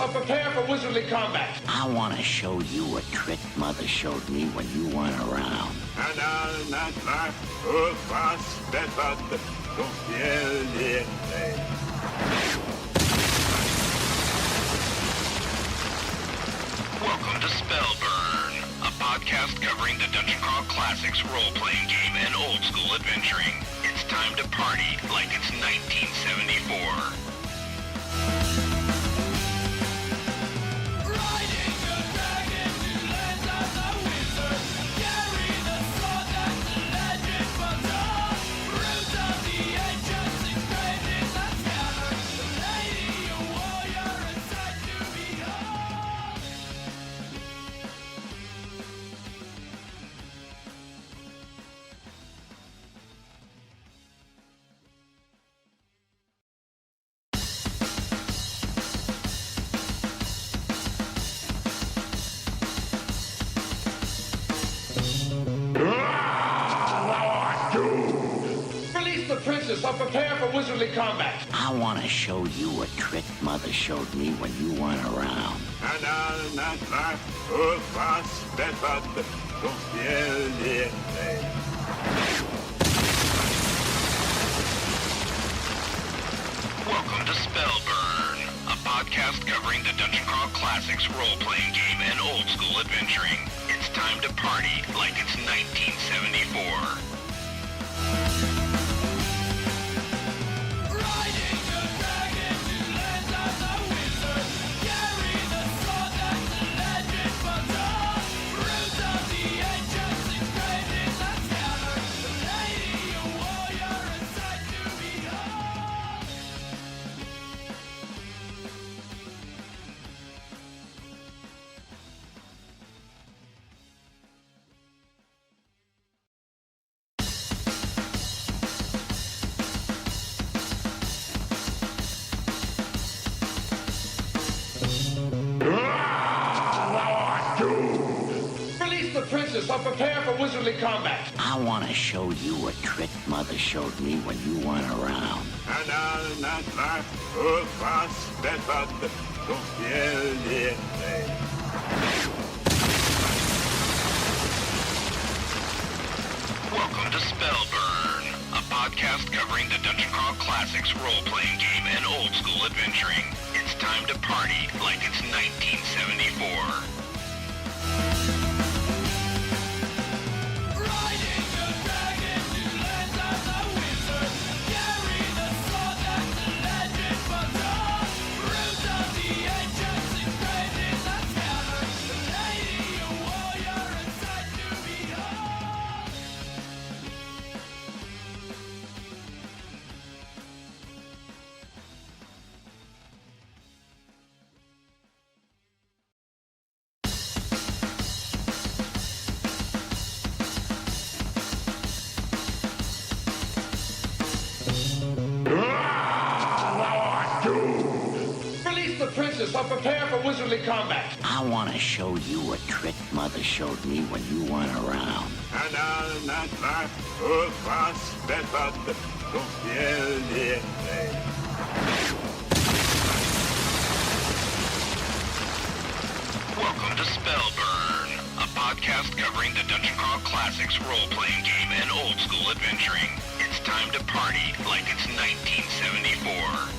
so prepare for wizardly combat. I want to show you a trick Mother showed me when you weren't around. And I'll not laugh or fuss that don't feel it. Welcome to Spellburn, a podcast covering the Dungeon Crawl Classics role-playing game and old-school adventuring. It's time to party like it's 1974. Princess, so prepare for wizardly combat. I want to show you a trick Mother showed me when you weren't around. And I'll not laugh or fuss that don't feel it. Welcome to Spellburn, a podcast covering the Dungeon Crawl Classics role-playing game and old-school adventuring. It's time to party like it's 1974. Princess, so prepare for wizardly combat. I want to show you a trick Mother showed me when you weren't around. And I'll not laugh or fuss that don't feel it. Welcome to Spellburn, a podcast covering the Dungeon Crawl Classics role-playing game and old-school adventuring. It's time to party like it's 1974. Princess, so prepare for wizardly combat. I want to show you a trick Mother showed me when you weren't around. And I'll not laugh or fuss that don't feel it. Welcome to Spellburn, a podcast covering the Dungeon Crawl Classics role-playing game and old-school adventuring. It's time to party like it's 1974.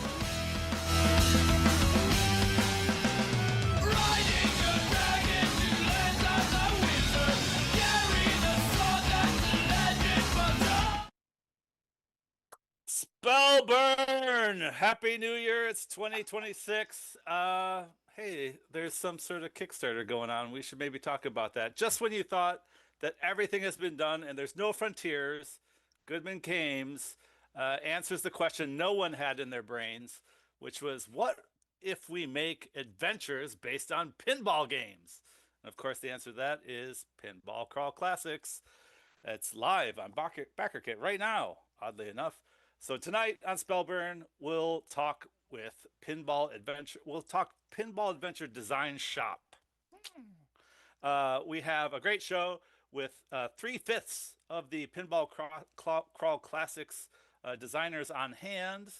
Spellburn! Happy New Year! It's 2026. Hey, there's some sort of Kickstarter going on. We should maybe talk about that. Just when you thought that everything has been done and there's no frontiers, Goodman Games answers the question no one had in their brains, which was, what if we make adventures based on pinball games? And of course, the answer to that is Pinball Crawl Classics. It's live on BackerKit right now, oddly enough. So tonight on Spellburn, we'll talk with Pinball Adventure. We'll talk Pinball Adventure Design Shop. We have a great show with 3/5 of the Pinball Crawl Classics designers on hand.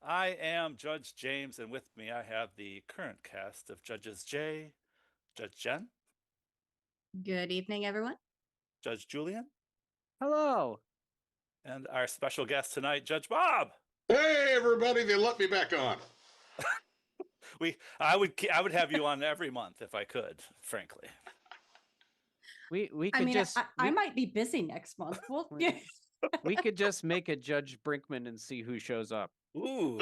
I am Judge James, and with me I have the current cast of Judges Jay, Judge Jen, Good evening, everyone. Judge Julian, Hello. and our special guest tonight, Judge Bob. Hey, everybody! They let me back on. I would have you on every month if I could, frankly. We I could mean, just I might be busy next month. Well, we could just make a Judge Brinkman and see who shows up. Ooh,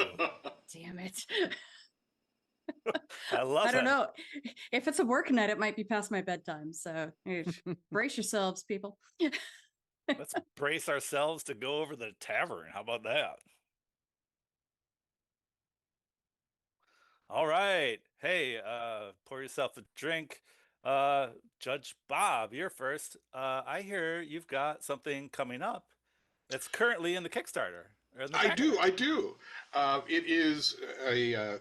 damn it. I love I don't it. know. If it's a work night, it might be past my bedtime. So brace yourselves, people. Let's brace ourselves to go over the tavern. How about that? All right. Hey, pour yourself a drink. Judge Bob, you're first. I hear you've got something coming up that's currently in the Kickstarter. Or in the I back. do. It is a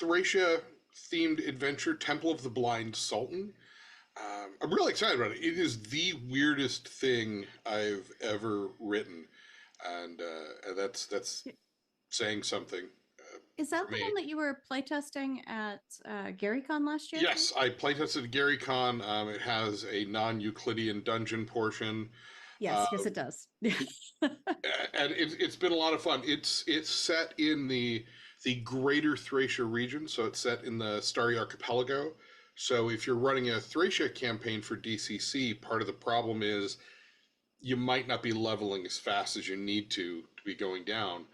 Thracia-themed adventure, Temple of the Blind Sultan. I'm really excited about it. It is the weirdest thing I've ever written, and that's saying something. Is that for the me. one that you were playtesting at GaryCon last year? Yes, I playtested GaryCon. It has a non-Euclidean dungeon portion. Yes, it does. And it's been a lot of fun. It's set in the greater Thracia region, so it's set in the Starry Archipelago. So if you're running a Thracia campaign for DCC, part of the problem is you might not be leveling as fast as you need to be going down.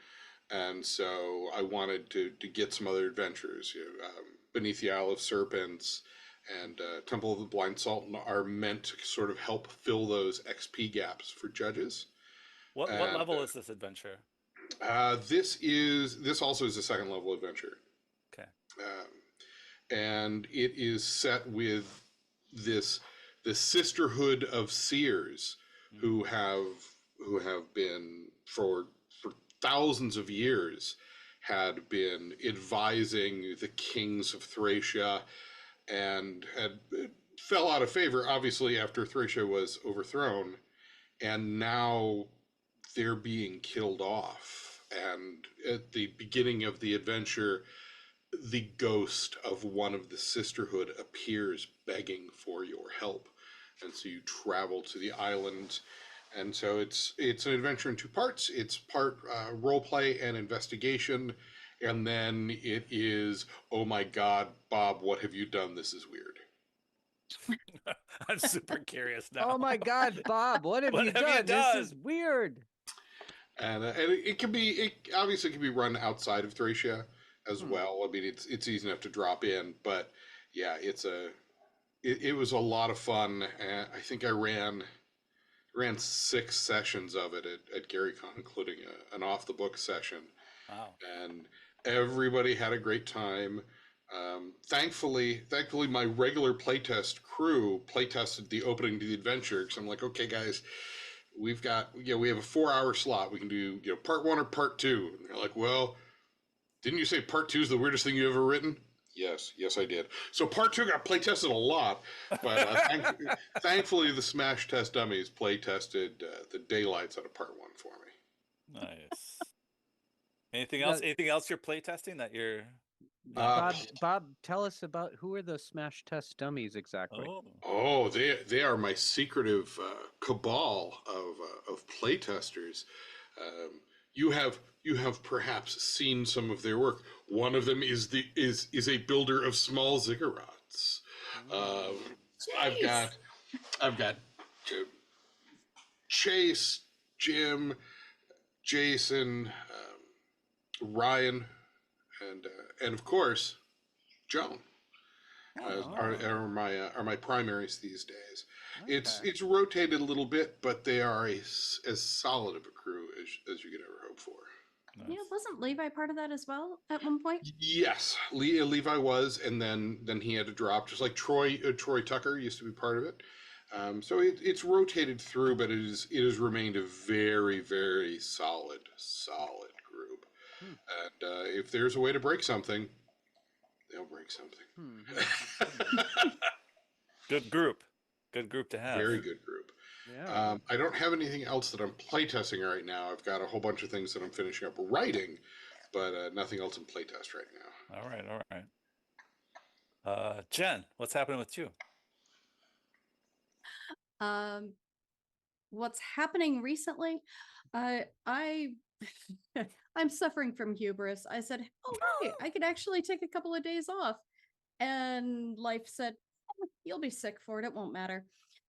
And so I wanted to get some other adventures. Beneath the Isle of Serpents and Temple of the Blind Sultan are meant to sort of help fill those XP gaps for judges. What level is this adventure? This also is a second level adventure. Okay. And it is set with the sisterhood of seers who have been for thousands of years had been advising the kings of Thracia, and fell out of favor obviously after Thracia was overthrown, and now they're being killed off. And at the beginning of the adventure, the ghost of one of the sisterhood appears begging for your help, and so you travel to the island. And so it's an adventure in two parts. It's part role play and investigation, and then it is, oh my God, Bob, what have you done? This is weird. I'm super curious now. Oh my God, Bob! What have you done? This is weird. And it obviously can be run outside of Thracia as well. I mean, it's easy enough to drop in, but yeah, it was a lot of fun. I think I ran 6 sessions of it at GaryCon, including an off the book session. Wow. And everybody had a great time. Thankfully, my regular playtest crew playtested the opening to the adventure, because I'm like, okay, guys, we have a 4-hour slot. We can do part 1 or part 2. And they're like, well, didn't you say part 2 is the weirdest thing you ever written? Yes, I did. So part 2 got playtested a lot, but thankfully the Smash Test Dummies playtested the daylights out of part 1 for me. Nice. Anything else? Anything else you're playtesting that you're? Bob, tell us about who are the Smash Test Dummies exactly? Oh, they are my secretive cabal of playtesters. You have perhaps seen some of their work. One of them is a builder of small ziggurats. I've got Chase, Jim, Jason, Ryan, and of course Joan are my primaries these days. Okay. It's rotated a little bit, but they are as solid of a crew as you could ever hope for. Nice. Yeah, wasn't Levi part of that as well at one point? Yes, Levi was, and then he had to drop, just like Troy Tucker used to be part of it. So it's rotated through, but it has remained a very, very solid group. And if there's a way to break something, they'll break something. Good group to have. Very good group. Yeah. I don't have anything else that I'm playtesting right now. I've got a whole bunch of things that I'm finishing up writing, but nothing else in playtest right now. All right, all right. Jen, what's happening with you? What's happening recently? I I'm suffering from hubris. I said, "Oh, hey, I could actually take a couple of days off," and life said, "Oh, you'll be sick for it. It won't matter."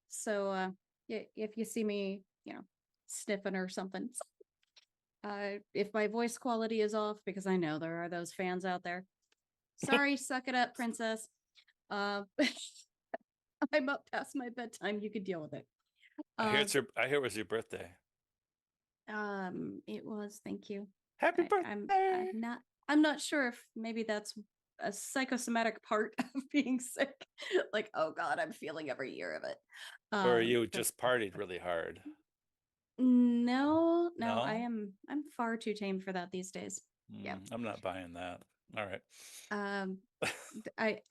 So, if you see me, sniffing or something, if my voice quality is off, because I know there are those fans out there. Sorry, suck it up, princess. I'm up past my bedtime. You could deal with it. I hear it was your birthday. It was. Thank you. Happy birthday. I'm not sure if maybe that's a psychosomatic part of being sick. Like, oh God, I'm feeling every year of it. Or you just partied really hard? No, No? I'm far too tame for that these days. Yeah. I'm not buying that. All right.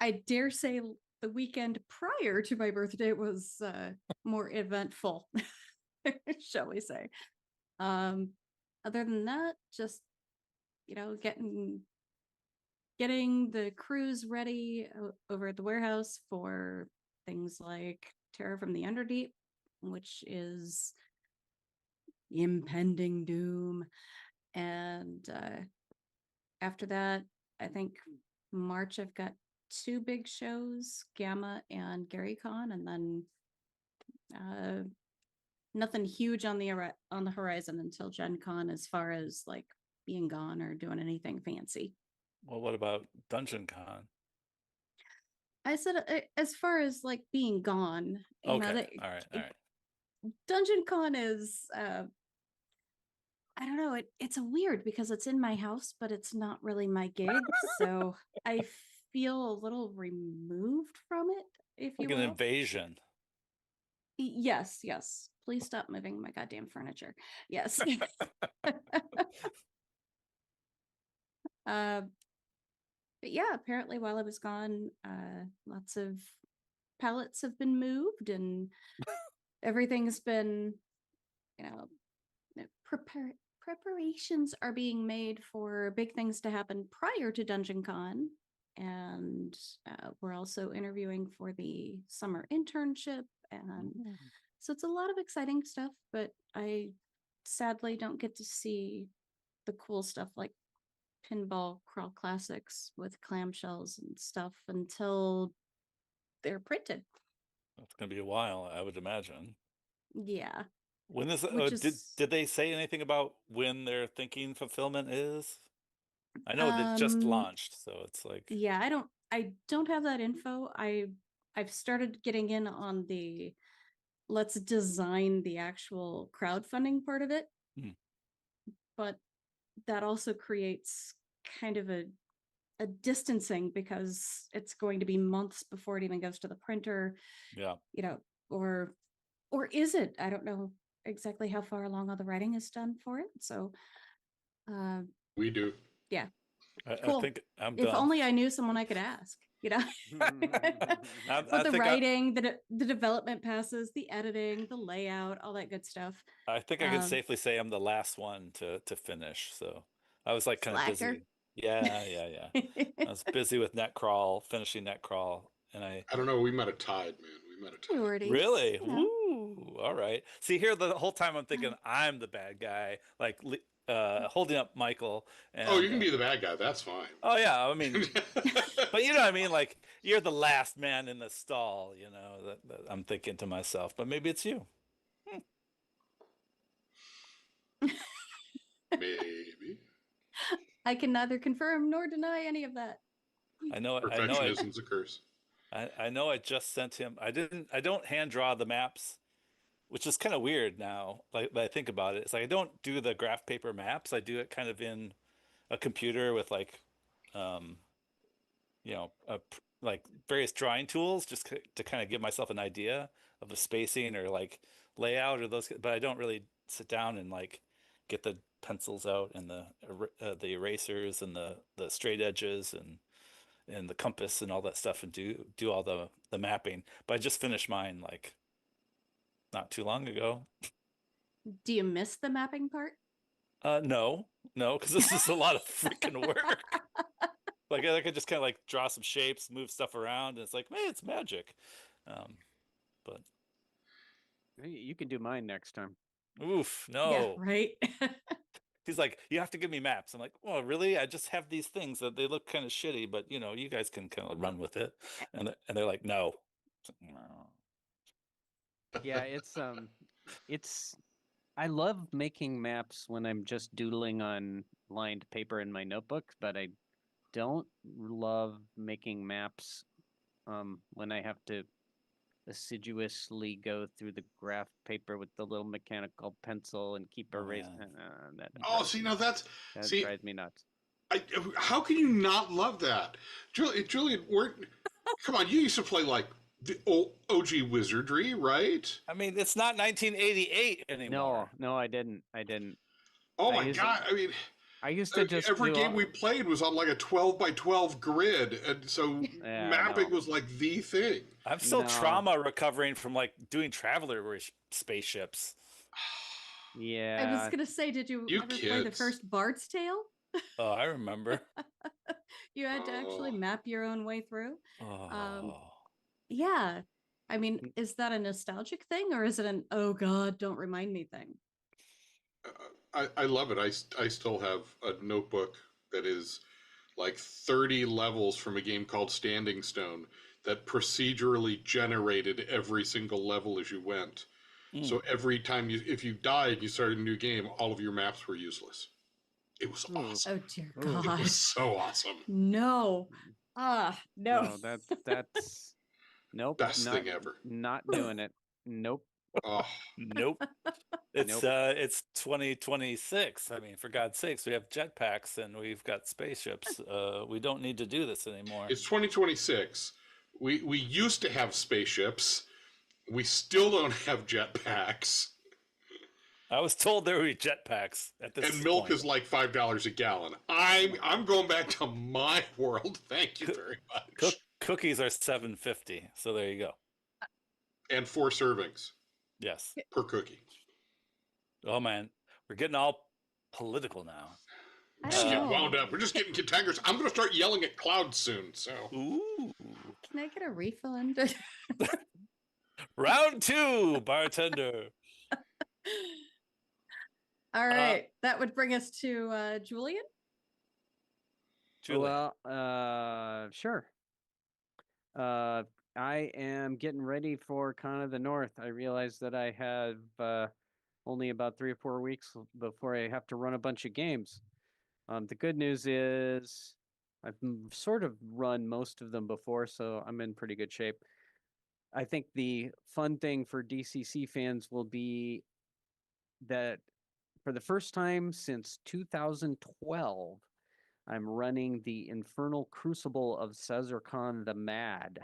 I dare say the weekend prior to my birthday was more eventful, shall we say. Other than that, just getting the crews ready over at the warehouse for things like Terror from the Underdeep, which is impending doom. And after that, I think March I've got 2 big shows, Gamma and GaryCon, and then nothing huge on the horizon until Gen Con, as far as like being gone or doing anything fancy. Well, what about Dungeon Con? I said as far as like being gone. Okay. All right. Dungeon Con is I don't know, it's a weird because it's in my house, but it's not really my gig. So I feel a little removed from it, if you Like will. an invasion. Yes. Please stop moving my goddamn furniture. Yes. But yeah, apparently while I was gone, lots of pallets have been moved and everything's been, preparations are being made for big things to happen prior to Dungeon Con. And we're also interviewing for the summer internship. And so it's a lot of exciting stuff, but I sadly don't get to see the cool stuff like Pinball Crawl Classics with clamshells and stuff until they're printed. It's going to be a while, I would imagine. Yeah. When is did they say anything about when their thinking fulfillment is? I know that just launched, so it's like, yeah, I don't have that info. I've started getting in on the let's design the actual crowdfunding part of it. But that also creates kind of a distancing because it's going to be months before it even goes to the printer. Yeah. Or is it? I don't know exactly how far along all the writing is done for it. So We do. Yeah. Cool. I think I'm done. If only I knew someone I could ask, But the writing, the development passes, the editing, the layout, all that good stuff. I think I can safely say I'm the last one to finish. So I was like kind of busy. Yeah. I was busy with finishing Netcrawl, and I don't know. We might have tied, man. We might have tied. Really? Woo! All right. See, here the whole time I'm thinking I'm the bad guy, like holding up Michael. And, you can be the bad guy. That's fine. Oh yeah, I mean, but you know what I mean. Like you're the last man in the stall. That I'm thinking to myself. But maybe it's you. Maybe. I can neither confirm nor deny any of that. I know. Perfectionism's a curse. I know. I just sent him. I don't hand draw the maps, which is kind of weird now. Like I think about it, it's like I don't do the graph paper maps. I do it kind of in a computer with like, like various drawing tools, just to kind of give myself an idea of the spacing or like layout or those. But I don't really sit down and like get the pencils out and the erasers and the straight edges and the compass and all that stuff and do all the mapping. But I just finished mine like not too long ago. Do you miss the mapping part? No, No, because this is a lot of freaking work. Like I could just kind of like draw some shapes, move stuff around, and it's like, man, it's magic. But You can do mine next time. oof, Yeah, no. right. He's like, you have to give me maps. I'm like, well, really? I just have these things that they look kind of shitty, but you guys can kind of run with it. And they're like, no. No. Yeah, it's I love making maps when I'm just doodling on lined paper in my notebook, but I don't love making maps when I have to assiduously go through the graph paper with the little mechanical pencil and keep erasing. Man. See, now that drives me nuts. how can you not love that, Julian? Come on, you used to play like the OG Wizardry, right? I mean, it's not 1988 anymore. No, I didn't. Oh my God! I mean, I used to just every game we played was on like a 12 by 12 grid, and so mapping was like the thing. I'm still trauma recovering from like doing traveler spaceships. Yeah. I was gonna say, did you ever play the first Bard's Tale? Oh, I remember. You had to actually map your own way through. Oh. Yeah. I mean, is that a nostalgic thing or is it an oh God, don't remind me thing? I love it. I still have a notebook that is like 30 levels from a game called Standing Stone that procedurally generated every single level as you went. So every time if you died, you started a new game, all of your maps were useless. It was awesome. Oh dear God. It was so awesome. No. No. No, that's nope. Best thing ever. Not doing it. Nope. Oh. Nope. It's 2026. I mean, for God's sakes, we have jetpacks and we've got spaceships. We don't need to do this anymore. It's 2026. We used to have spaceships. We still don't have jetpacks. I was told there would be jetpacks at this. And milk is like $5 a gallon. I'm going back to my world. Thank you very much. Cookies are $7.50. So there you go. And 4 servings. Yes. Per cookie. Oh man, we're getting all political now. Just get wound up. We're just getting cantankerous. I'm going to start yelling at clouds soon. So. Ooh. Can I get a refund? Round 2, bartender. All right, that would bring us to Julian. Well, sure. I am getting ready for Con of the North. I realize that I have only about 3 or 4 weeks before I have to run a bunch of games. The good news is I've sort of run most of them before, so I'm in pretty good shape. I think the fun thing for DCC fans will be that for the first time since 2012, I'm running the Infernal Crucible of Cesar Khan the Mad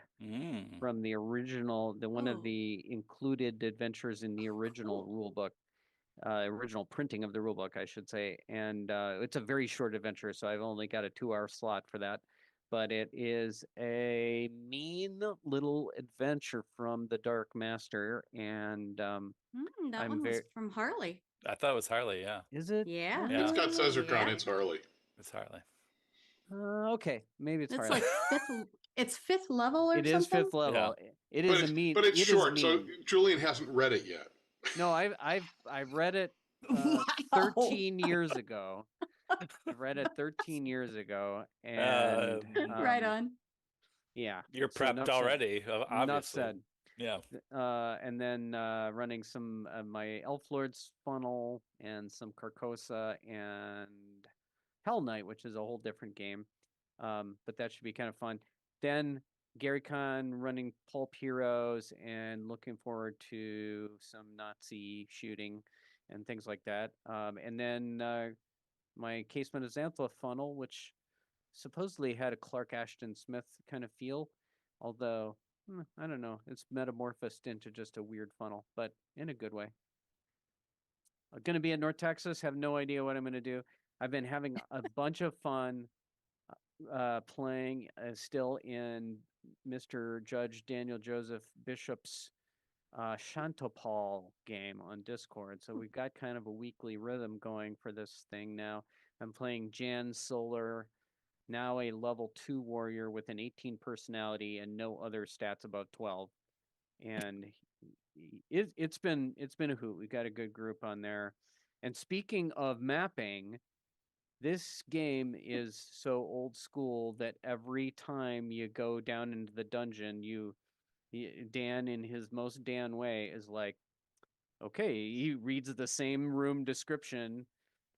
from the original, one of the included adventures in the original rulebook, original printing of the rulebook, I should say. And it's a very short adventure, so I've only got a 2-hour slot for that. But it is a mean little adventure from the Dark Master, and that one was from Harley. I thought it was Harley. Yeah. Is it? Yeah. It's got Cesar Khan. It's Harley. It's Harley. Okay, maybe it's Harley. Like it's 5th level or something? It is 5th level. Yeah. It is a mean. But it's short, so Julian hasn't read it yet. No, I've read it 13 years ago. I read it 13 years ago, and right on. Yeah, you're prepped already. Obviously. Enough said. Yeah. And then running some my Elf Lords funnel and some Carcosa and Hell Knight, which is a whole different game. But that should be kind of fun. Then Gary Kahn running Pulp Heroes and looking forward to some Nazi shooting and things like that. And then my Casement of Xantha funnel, which supposedly had a Clark Ashton Smith kind of feel, although I don't know, it's metamorphosed into just a weird funnel, but in a good way. I'm going to be in North Texas, have no idea what I'm going to do. I've been having a bunch of fun playing still in Mr. Judge Daniel Joseph Bishop's Shantopal game on Discord. So we've got kind of a weekly rhythm going for this thing now. I'm playing Jan Solar, now a level 2 warrior with an 18 personality and no other stats above 12. And it's been a hoot. We got a good group on there. And speaking of mapping, this game is so old school that every time you go down into the dungeon, Dan, in his most Dan way, is like, okay, he reads the same room description.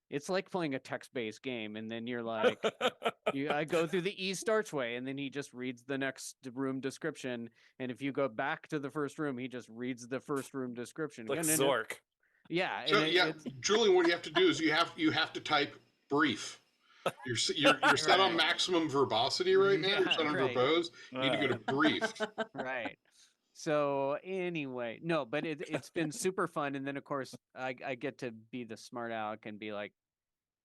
It's like playing a text-based game, and then you're like, I go through the East Archway, and then he just reads the next room description. And if you go back to the first room, he just reads the first room description. Like And Zork. Yeah. So Julian, what you have to do is you have to type brief. You're set on maximum verbosity right now. You're set on verbose. You need to go to brief. Right. So anyway, no, but it's been super fun. And then of course I get to be the smart aleck and be like,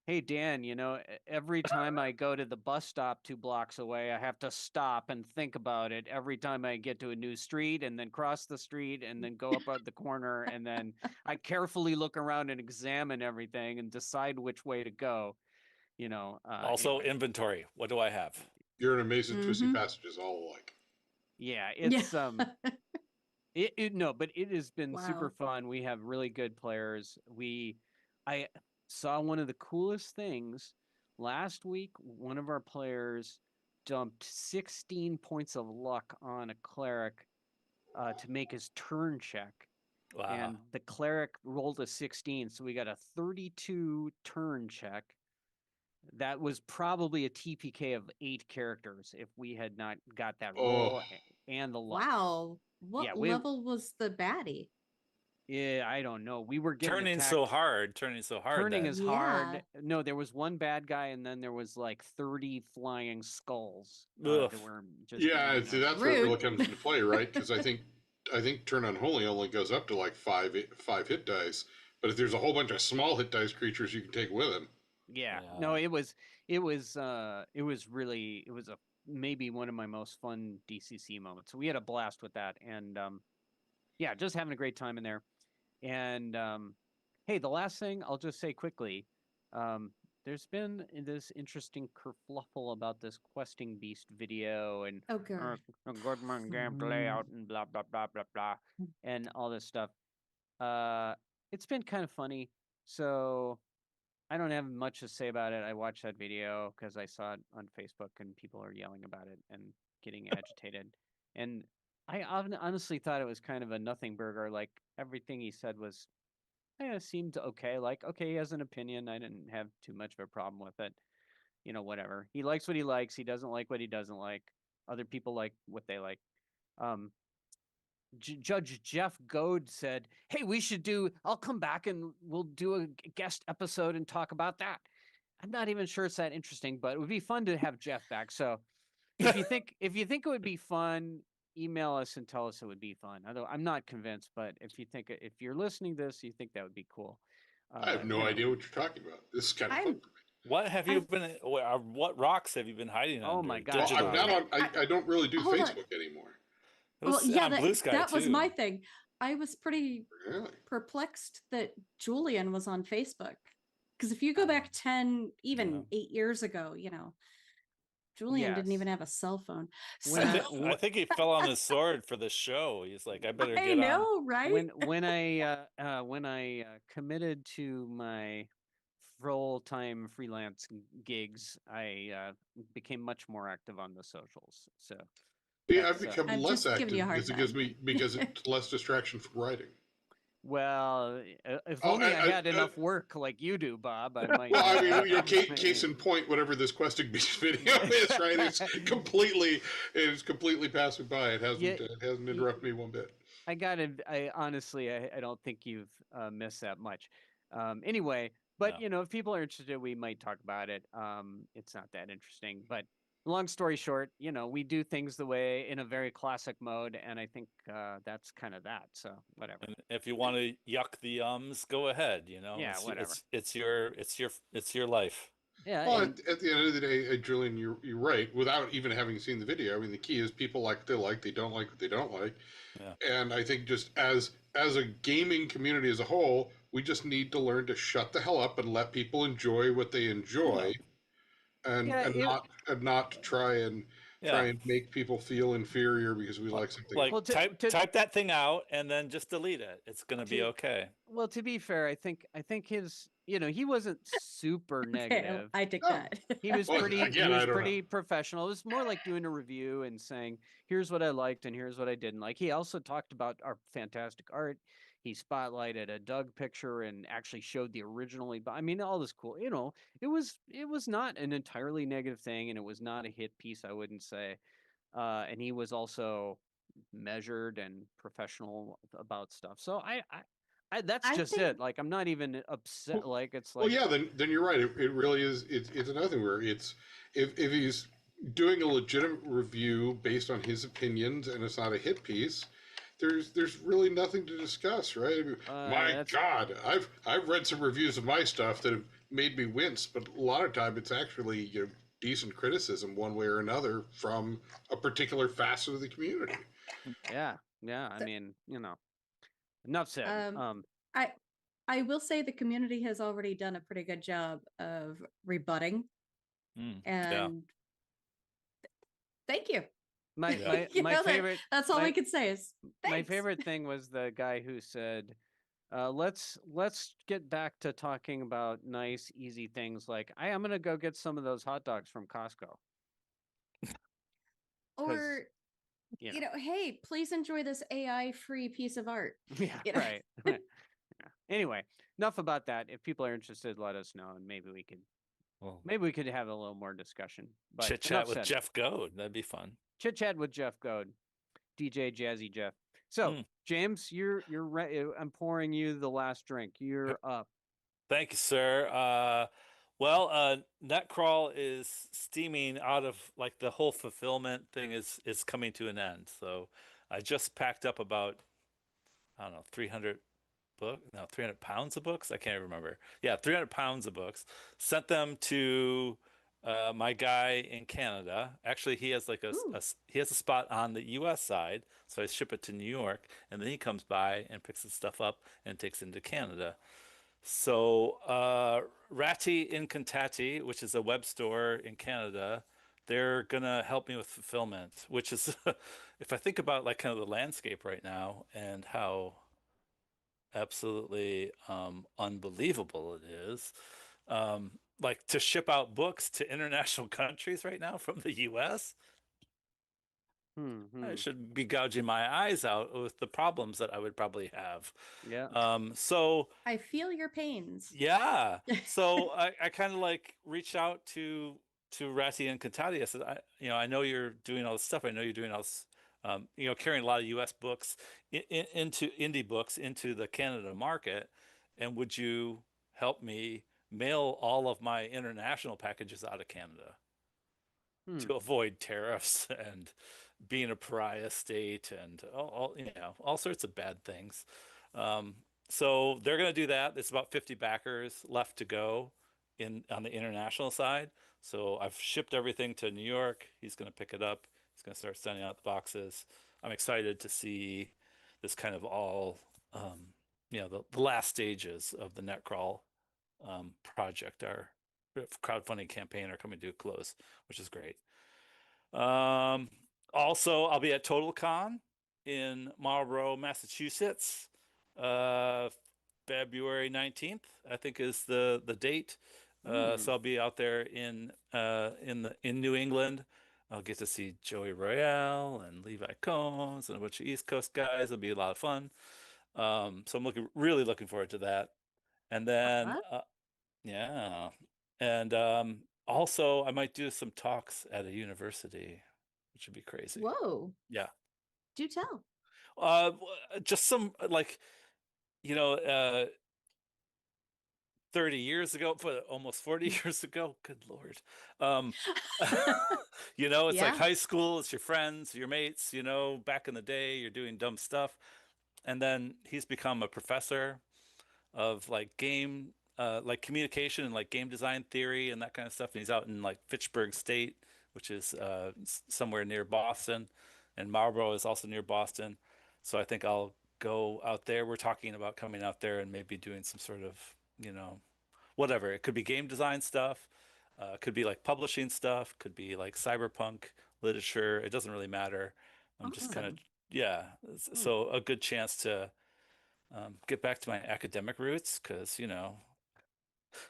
hey Dan, every time I go to the bus stop 2 blocks away, I have to stop and think about it every time I get to a new street, and then cross the street, and then go up at the corner, and then I carefully look around and examine everything and decide which way to go. Also, anyway. inventory. What do I have? You're an amazing twisty passages all alike. Yeah, it's but it has been super fun. We have really good players. I saw one of the coolest things last week. One of our players dumped 16 points of luck on a cleric to make his turn check. Wow. And the cleric rolled a 16, so we got a 32 turn check. That was probably a TPK of 8 characters if we had not got that roll and the luck. Wow. What level was the baddie? Yeah, I don't know. We were getting turning attacked. so hard. Turning is hard. No, there was one bad guy, and then there was like 30 flying skulls. That were just see, that's where it really comes into play, right? Because I think turn unholy only goes up to like 5 hit dice, but if there's a whole bunch of small hit dice creatures you can take with him. Yeah. No, it was maybe one of my most fun DCC moments. So we had a blast with that, and just having a great time in there. And hey, the last thing I'll just say quickly, there's been this interesting kerfluffle about this questing beast video and good gameplay out and blah blah blah blah blah and all this stuff. It's been kind of funny. So I don't have much to say about it. I watched that video because I saw it on Facebook and people are yelling about it and getting agitated. And I honestly thought it was kind of a nothing burger. Like everything he said was, seemed okay. Like, okay, he has an opinion. I didn't have too much of a problem with it. Whatever. He likes what he likes. He doesn't like what he doesn't like. Other people like what they like. Judge Jeff Goad said, hey, I'll come back and we'll do a guest episode and talk about that. I'm not even sure it's that interesting, but it would be fun to have Jeff back. So if you think it would be fun, email us and tell us it would be fun. Although I'm not convinced, but if you're listening to this, you think that would be cool. I have no idea what you're talking about. This is kind of fun. What have you been? What rocks have you been hiding on? Oh my God! Well, I'm not on. I don't really do Facebook anymore. Well, yeah, that was my thing. I was pretty perplexed that Julian was on Facebook. Because if you go back 10, even 8 years ago, Julian didn't even have a cell phone. So... I think he fell on his sword for the show. He's like, I better get on. I know, right? When I committed to my full-time freelance gigs, I became much more active on the socials. So. Yeah, I've become less active because it's less distraction from writing. Well, if only I had enough work like you do, Bob, I might. Well, I mean, case in point, whatever this questing beast video is, right? It's completely passing by. It hasn't interrupted me one bit. I honestly don't think you've missed that much. Anyway, but if people are interested, we might talk about it. It's not that interesting, but. Long story short, we do things the way in a very classic mode, and I think that's kind of that. So whatever. And if you want to yuck the go ahead. Yeah, whatever. It's your life. Yeah. Well, at the end of the day, Julian, you're right. Without even having seen the video, I mean, the key is people like what they like, they don't like what they don't like. Yeah. And I think just as a gaming community as a whole, We just need to learn to shut the hell up and let people enjoy what they enjoy, and Yeah, not try and Yeah. make people feel inferior because we like something. Like well, type that thing out and then just delete it. It's gonna be to okay. well, to be fair, I think his, he wasn't super Okay, negative. I dig No. that. He was Well, pretty again, he I was don't know. pretty professional. It was more like doing a review and saying, here's what I liked and here's what I didn't like. He also talked about our fantastic art. He spotlighted a Doug picture and actually showed the originally, I mean, all this cool, it was not an entirely negative thing, and it was not a hit piece, I wouldn't say. And he was also measured and professional about stuff. So that's I just think it. Like, I'm not even upset. Like, it's Well, like, yeah, then you're right. It really is. It's another thing where it's if he's doing a legitimate review based on his opinions and it's not a hit piece, there's really nothing to discuss, right? I mean, my that's God, I've read some reviews of my stuff that have made me wince, but a lot of time it's actually decent criticism one way or another from a particular facet of the community. yeah. I So- mean, enough said. I I will say the community has already done a pretty good job of rebutting, Yeah. and thank you. My Yeah. my You my know, favorite that's all my, we could say is my thanks. favorite thing was the guy who said, let's get back to talking about nice, easy things like I'm gonna go get some of those hot dogs from Costco. Or You you know, know, hey, please enjoy this AI free piece of art. yeah, You know? right. Yeah. Anyway, enough about that. If people are interested, let us know, and maybe we could have a little more discussion. But Chit chat enough with said. Jeff Goad. That'd be fun. Chit chat with Jeff Goad, DJ Jazzy Jeff. So, James, you're I'm pouring you the last drink. You're up. Thank you, sir. Well, Netcrawl is steaming out of like the whole fulfillment thing is coming to an end. So I just packed up about, I don't know, 300 pounds of books. I can't remember. Yeah, 300 pounds of books. Sent them to my guy in Canada. Actually, he has like he has a spot on the U.S. side, so I ship it to New York, and then he comes by and picks the stuff up and takes it into Canada. So, Ratty Incantati, which is a web store in Canada, they're gonna help me with fulfillment, which is, if I think about like kind of the landscape right now and how absolutely unbelievable it is, like to ship out books to international countries right now from the US, I should be gouging my eyes out with the problems that I would probably have. Yeah. So I feel your pains. yeah. So I kind of like reached out to Ratty and Cantati. I said, I know you're doing all this stuff. I know you're doing all this, carrying a lot of U.S. books into indie books into the Canada market, and would you help me mail all of my international packages out of Canada to avoid tariffs and being a pariah state and all sorts of bad things. So they're going to do that. There's about 50 backers left to go on the international side. So I've shipped everything to New York. He's going to pick it up. He's going to start sending out the boxes. I'm excited to see this kind of all, the last stages of the Netcrawl project, our crowdfunding campaign, are coming to a close, which is great. Also, I'll be at TotalCon in Marlborough, Massachusetts, February 19th, I think is the date. So I'll be out there in New England. I'll get to see Joey Royale and Levi Combs and a bunch of East Coast guys. It'll be a lot of fun. So I'm really looking forward to that. And then, yeah, and also I might do some talks at a university, which would be crazy. Whoa. Yeah. Do tell. Just some like, 30 years ago, almost 40 years ago. Good Lord. It's like Yeah. high school, it's your friends, your mates, back in the day, you're doing dumb stuff. And then he's become a professor of like like communication and like game design theory and that kind of stuff. And he's out in like Fitchburg State, which is somewhere near Boston, and Marlborough is also near Boston. So I think I'll go out there. We're talking about coming out there and maybe doing some sort of, whatever. It could be game design stuff, could be like publishing stuff, could be like cyberpunk literature. It doesn't really matter. I'm just kind of, Awesome. yeah. So a good chance to get back to my academic roots because,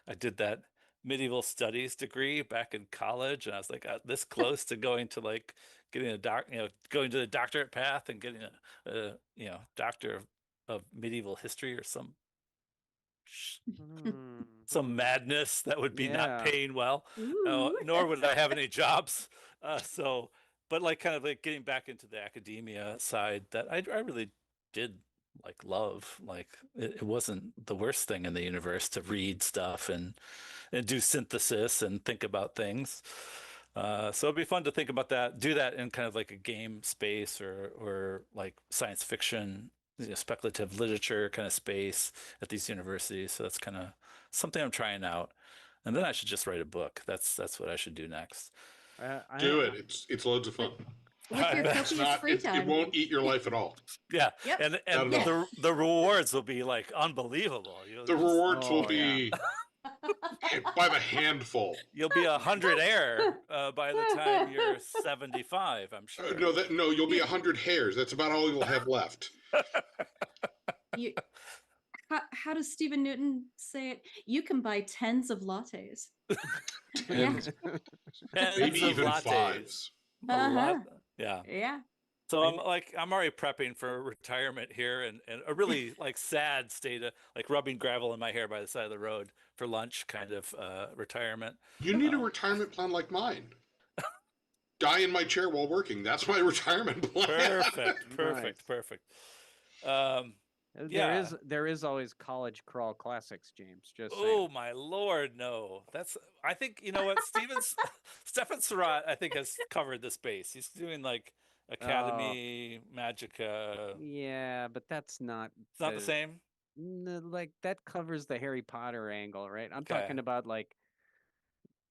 I did that medieval studies degree back in college, and I was like this close to going to like getting going to the doctorate path and getting a doctor of medieval history or some madness that would be not Yeah. paying well, Ooh. nor would I have any jobs. But like kind of like getting back into the academia side that I really did like love. Like it wasn't the worst thing in the universe to read stuff and do synthesis and think about things. So it'd be fun to think about that, do that in kind of like a game space or like science fiction, speculative literature kind of space at these universities. So that's kind of something I'm trying out. And then I should just write a book. That's what I should do next. Do it. It's loads of fun. With your It's copious not. free It time. won't eat your life at all. Yeah, Yep. and Not at all. the rewards will be like unbelievable. The rewards will Oh, be by the handful. You'll be 100 air by the time you're 75. I'm sure. No, you'll be 100 hairs. That's about all you'll have left. You, how does Stephen Newton say it? You can buy tens of lattes. Yeah. Tens Maybe of even lattes. fives. A lot. Yeah. Yeah. So I'm already prepping for retirement here and a really like sad state of like rubbing gravel in my hair by the side of the road for lunch kind of retirement. You need a retirement plan like mine. Die in my chair while working. That's my retirement plan. Perfect. There is always college crawl classics, James. Just saying. Oh my lord, no. I think you know what Stefan Surratt I think has covered the space. He's doing like Academy Magica. Yeah, but that's not. It's not the same. Like that covers the Harry Potter angle, right? I'm Okay. talking about like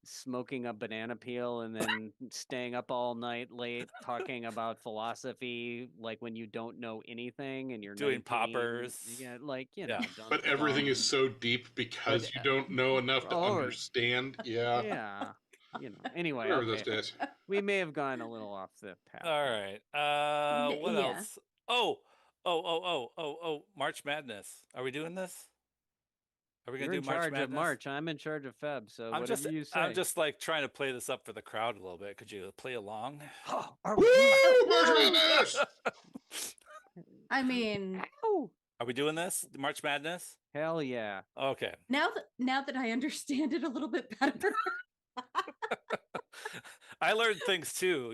smoking a banana peel and then staying up all night late talking about philosophy, like when you don't know anything and you're Doing 19. poppers. Yeah, like Yeah. But everything is so deep because you don't know enough to understand. Yeah. Yeah. Anyway, Remember those okay. days. We may have gone a little off the path. All right. What Yeah. else? March Madness. Are we doing this? Are we You're gonna in do March charge of Madness? March. I'm in charge of Feb. So I'm whatever you say. I'm just like trying to play this up for the crowd a little bit. Could you play along? Woo! March Madness! I mean, Are we doing this? March Madness? Hell yeah. Okay. now that I understand it a little bit better. I learned things too,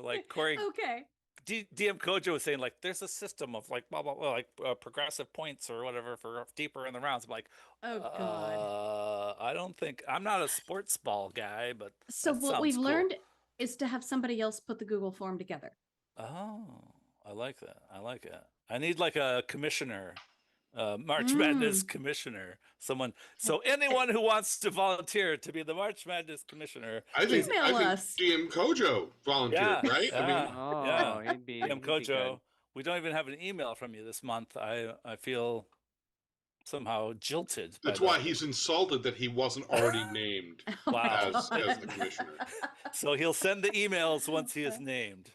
like Corey Okay. DM Kojo was saying like there's a system of like blah blah blah like progressive points or whatever for deeper in the rounds. I'm like, Oh God. I don't think I'm not a sports ball guy, but So that what sounds we've cool. learned is to have somebody else put the Google form together. Oh, I like that. I like it. I need like a commissioner, March Madness commissioner, someone. So anyone who wants to volunteer to be the March Madness commissioner, I think Email us. DM Kojo volunteered, Yeah, right? I mean, Oh, Yeah. he'd be. DM he'd be Kojo. good. We don't even have an email from you this month. I feel somehow jilted. by that's why that. he's insulted that he wasn't already named Wow. as the commissioner. So he'll send the emails once he is named.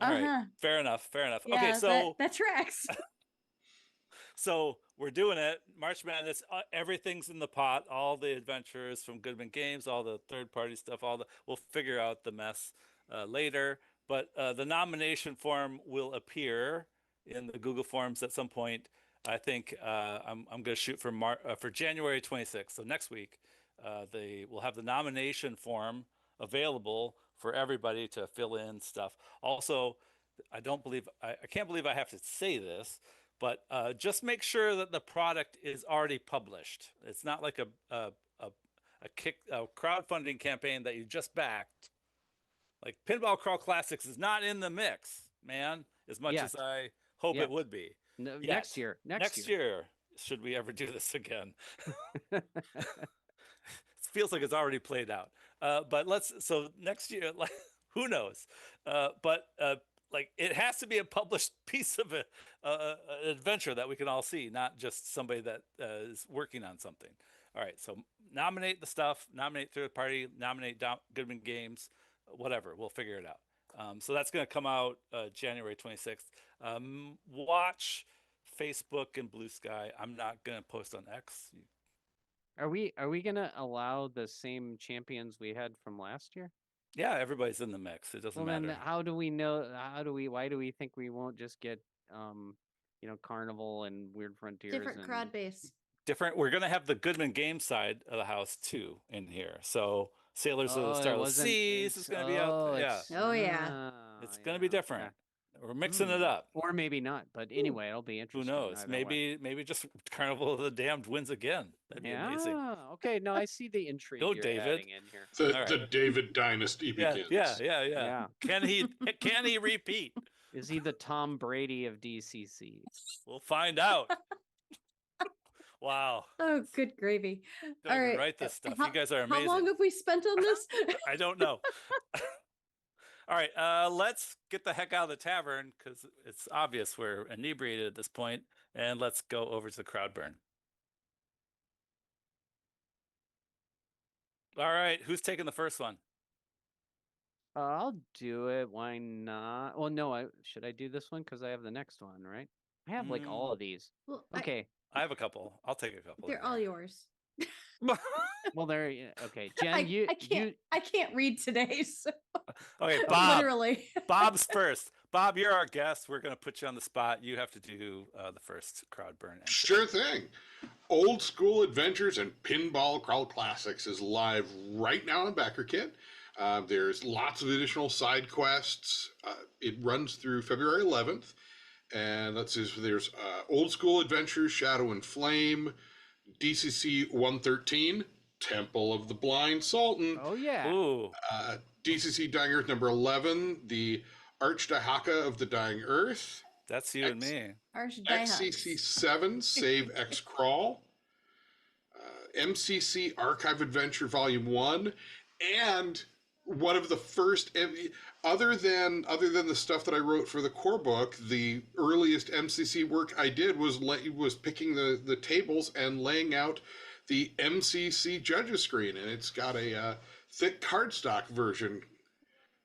All right. Uh-huh. Fair enough. Yeah, Okay, so that tracks. so we're doing it. March Madness. Everything's in the pot. All the adventures from Goodman Games, all the third-party stuff. We'll figure out the mess later. But the nomination form will appear in the Google Forms at some point. I think I'm going to shoot for January 26th. So next week, they will have the nomination form available for everybody to fill in stuff. Also, I can't believe I have to say this, but just make sure that the product is already published. It's not like a crowdfunding campaign that you just backed. Like Pinball Crawl Classics is not in the mix, man, as much Yet. as I hope Yet. it would be. No, Yet. next year. Next year, should we ever do this again? It feels like it's already played out. But so next year, like, who knows? But like it has to be a published piece of an adventure that we can all see, not just somebody that is working on something. All right, so nominate the stuff, nominate third party, nominate Goodman Games, whatever. We'll figure it out. So that's going to come out January 26th. Watch Facebook and Blue Sky. I'm not going to post on X. Are we gonna allow the same champions we had from last year? Yeah, everybody's in the mix. It doesn't Well, matter. then how do we know? Why do we think we won't just get, Carnival and Weird Frontiers Different and crowd base. Different. We're going to have the Goodman game side of the house too in here. So Sailors of the Oh, it Starless wasn't. Seas is going to be out there. Yeah, Oh, yeah. it's going to be different. okay. We're mixing it up. Or maybe not. But anyway, it'll be Who interesting. knows? either way. Maybe just Carnival of the Damned wins again. That'd be amazing. Yeah. Okay. No, I see the intrigue Go, you're David. adding in here. The David dynasty Yeah, begins. yeah. Can he repeat? Is he the Tom Brady of DCC? We'll find out. Wow. Oh, good gravy. Don't All even right. write this stuff. How- You guys are How amazing. long have we spent on this? I don't know. All right, let's get the heck out of the tavern because it's obvious we're inebriated at this point, and let's go over to the crowd burn. All right, who's taking the first one? I'll do it. Why not? Well, no. Should I do this one because I have the next one, right? I have like all of these. Well, Okay. I have a couple. I'll take a couple. they're all yours. Well, there. Okay, Jen. I can't read today, so Okay, Bob. literally. Bob's first. Bob, you're our guest. We're going to put you on the spot. You have to do the first crowd burn. entry. Sure thing. Old School Adventures and Pinball Crawl Classics is live right now on BackerKit. There's lots of additional side quests. It runs through February 11th. And let's see, so there's Old School Adventures, Shadow and Flame, DCC 113, Temple of the Blind Sultan. Oh yeah. Ooh. DCC Dying Earth number 11, the Archdahaka of the Dying Earth. That's you and me. XCC 7, Save X Crawl. MCC Archive Adventure Volume 1. And one of the first, other than the stuff that I wrote for the core book, the earliest MCC work I did was picking the tables and laying out the MCC judges screen, and it's got a thick cardstock version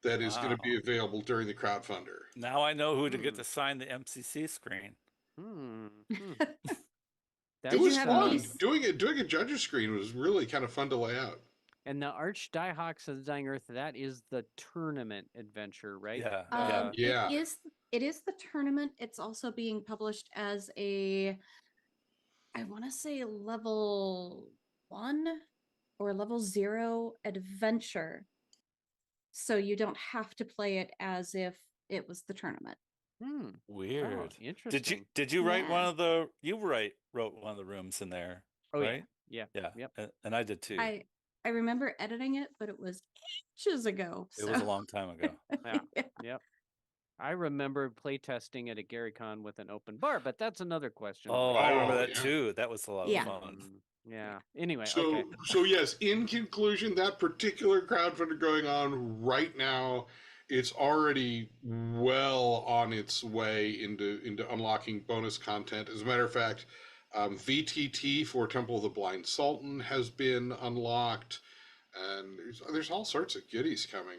that is going to be available during the crowdfunder. Now I know who to get to sign the MCC screen. It was have fun. these? Doing a judges screen was really kind of fun to lay out. And the Archdahaka of the Dying Earth, that is the tournament adventure, right? Yeah. Yeah. It is the tournament. It's also being published as I want to say level 1 or level 0 adventure. So you don't have to play it as if it was the tournament. Weird. Oh, interesting. Did you write Yeah. wrote one of the rooms in there? Oh right? yeah. Yeah. Yep. And I did too. I remember editing it, but it was ages ago. It was a long time ago. Yeah. Yep. I remember playtesting at a GaryCon with an open bar, but that's another question. Oh, I remember that yeah. too. That was a lot Yeah. of fun. Yeah. Anyway, So, okay. so yes, in conclusion, that particular crowdfunder going on right now, it's already well on its way into unlocking bonus content. As a matter of fact, VTT for Temple of the Blind Sultan has been unlocked, and there's all sorts of goodies coming.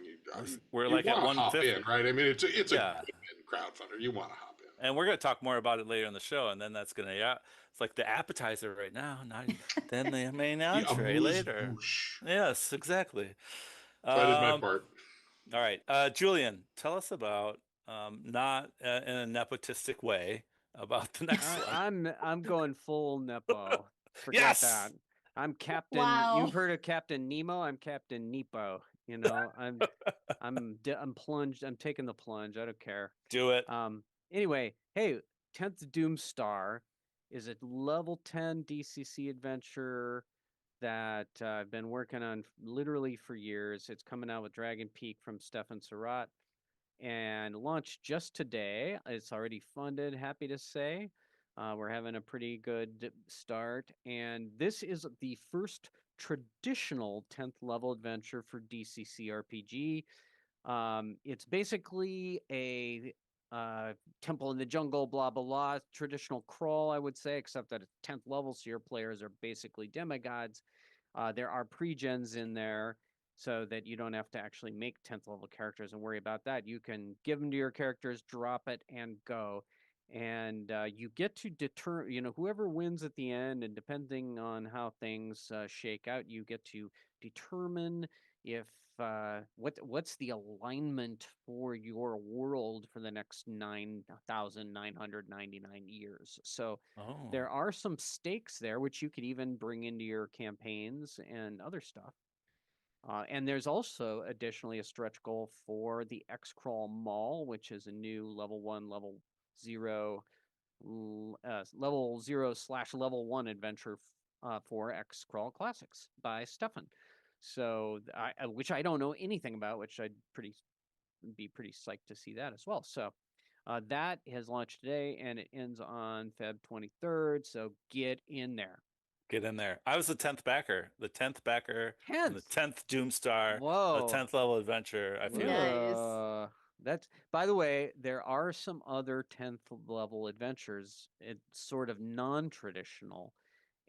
We're You like at wanna hop 150. in, right? I mean, it's Yeah. a good crowdfunder. You want to hop in. And we're going to talk more about it later in the show. And then that's going to, it's like the appetizer right now. Then the main entree later. Amuse-bouche. Yes, exactly. That is my part. All right. Julian, tell us about, not in a nepotistic way, about the next one. I'm going full Nepo. Forget Yes! that. I'm Captain. Wow. You've heard of Captain Nemo? I'm Captain Nepo. You know, I'm plunged. I'm taking the plunge. I don't care. Do it. Anyway, hey, 10th Doomstar is a level 10 DCC adventure that I've been working on literally for years. It's coming out with Dragon Peak from Stefan Surratt and launched just today. It's already funded, happy to say. We're having a pretty good start. And this is the first traditional 10th level adventure for DCC RPG. It's basically a temple in the jungle, blah blah blah, traditional crawl, I would say, except that it's 10th level, so your players are basically demigods. There are pre-gens in there, so that you don't have to actually make 10th level characters and worry about that. You can give them to your characters, drop it, and go. And you get to determine, whoever wins at the end, and depending on how things shake out, you get to determine if what's the alignment for your world for the next 9,999 years. So there are some stakes there, which you could even bring into your campaigns and other stuff. And there's also additionally a stretch goal for the X-Crawl Mall, which is a new level 1, level 0, level 0/level 1 adventure for X-Crawl Classics by Stefan. So, which I don't know anything about, which I'd be pretty psyched to see that as well. So, that has launched today, and it ends on Feb 23rd. So get in there. Get in there. I was the 10th backer. The 10th backer. 10th. And the 10th Doomstar. Whoa. The 10th level adventure. I feel. Nice. That's, by the way, there are some other 10th level adventures. It's sort of non-traditional.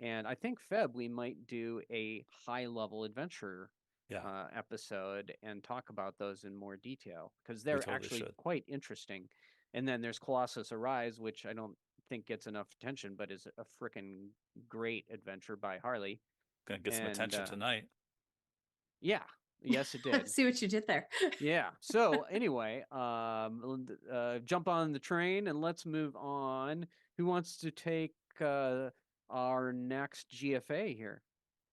And I think Feb, we might do a high level adventure episode and talk about those in more detail, because they're totally actually should. quite interesting. And then there's Colossus Arise, which I don't think gets enough attention, but is a freaking great adventure by Harley. Gonna get some attention tonight. Yeah. Yes, it did. See what you did there. Yeah. So anyway, jump on the train and let's move on. Who wants to take our next GFA here?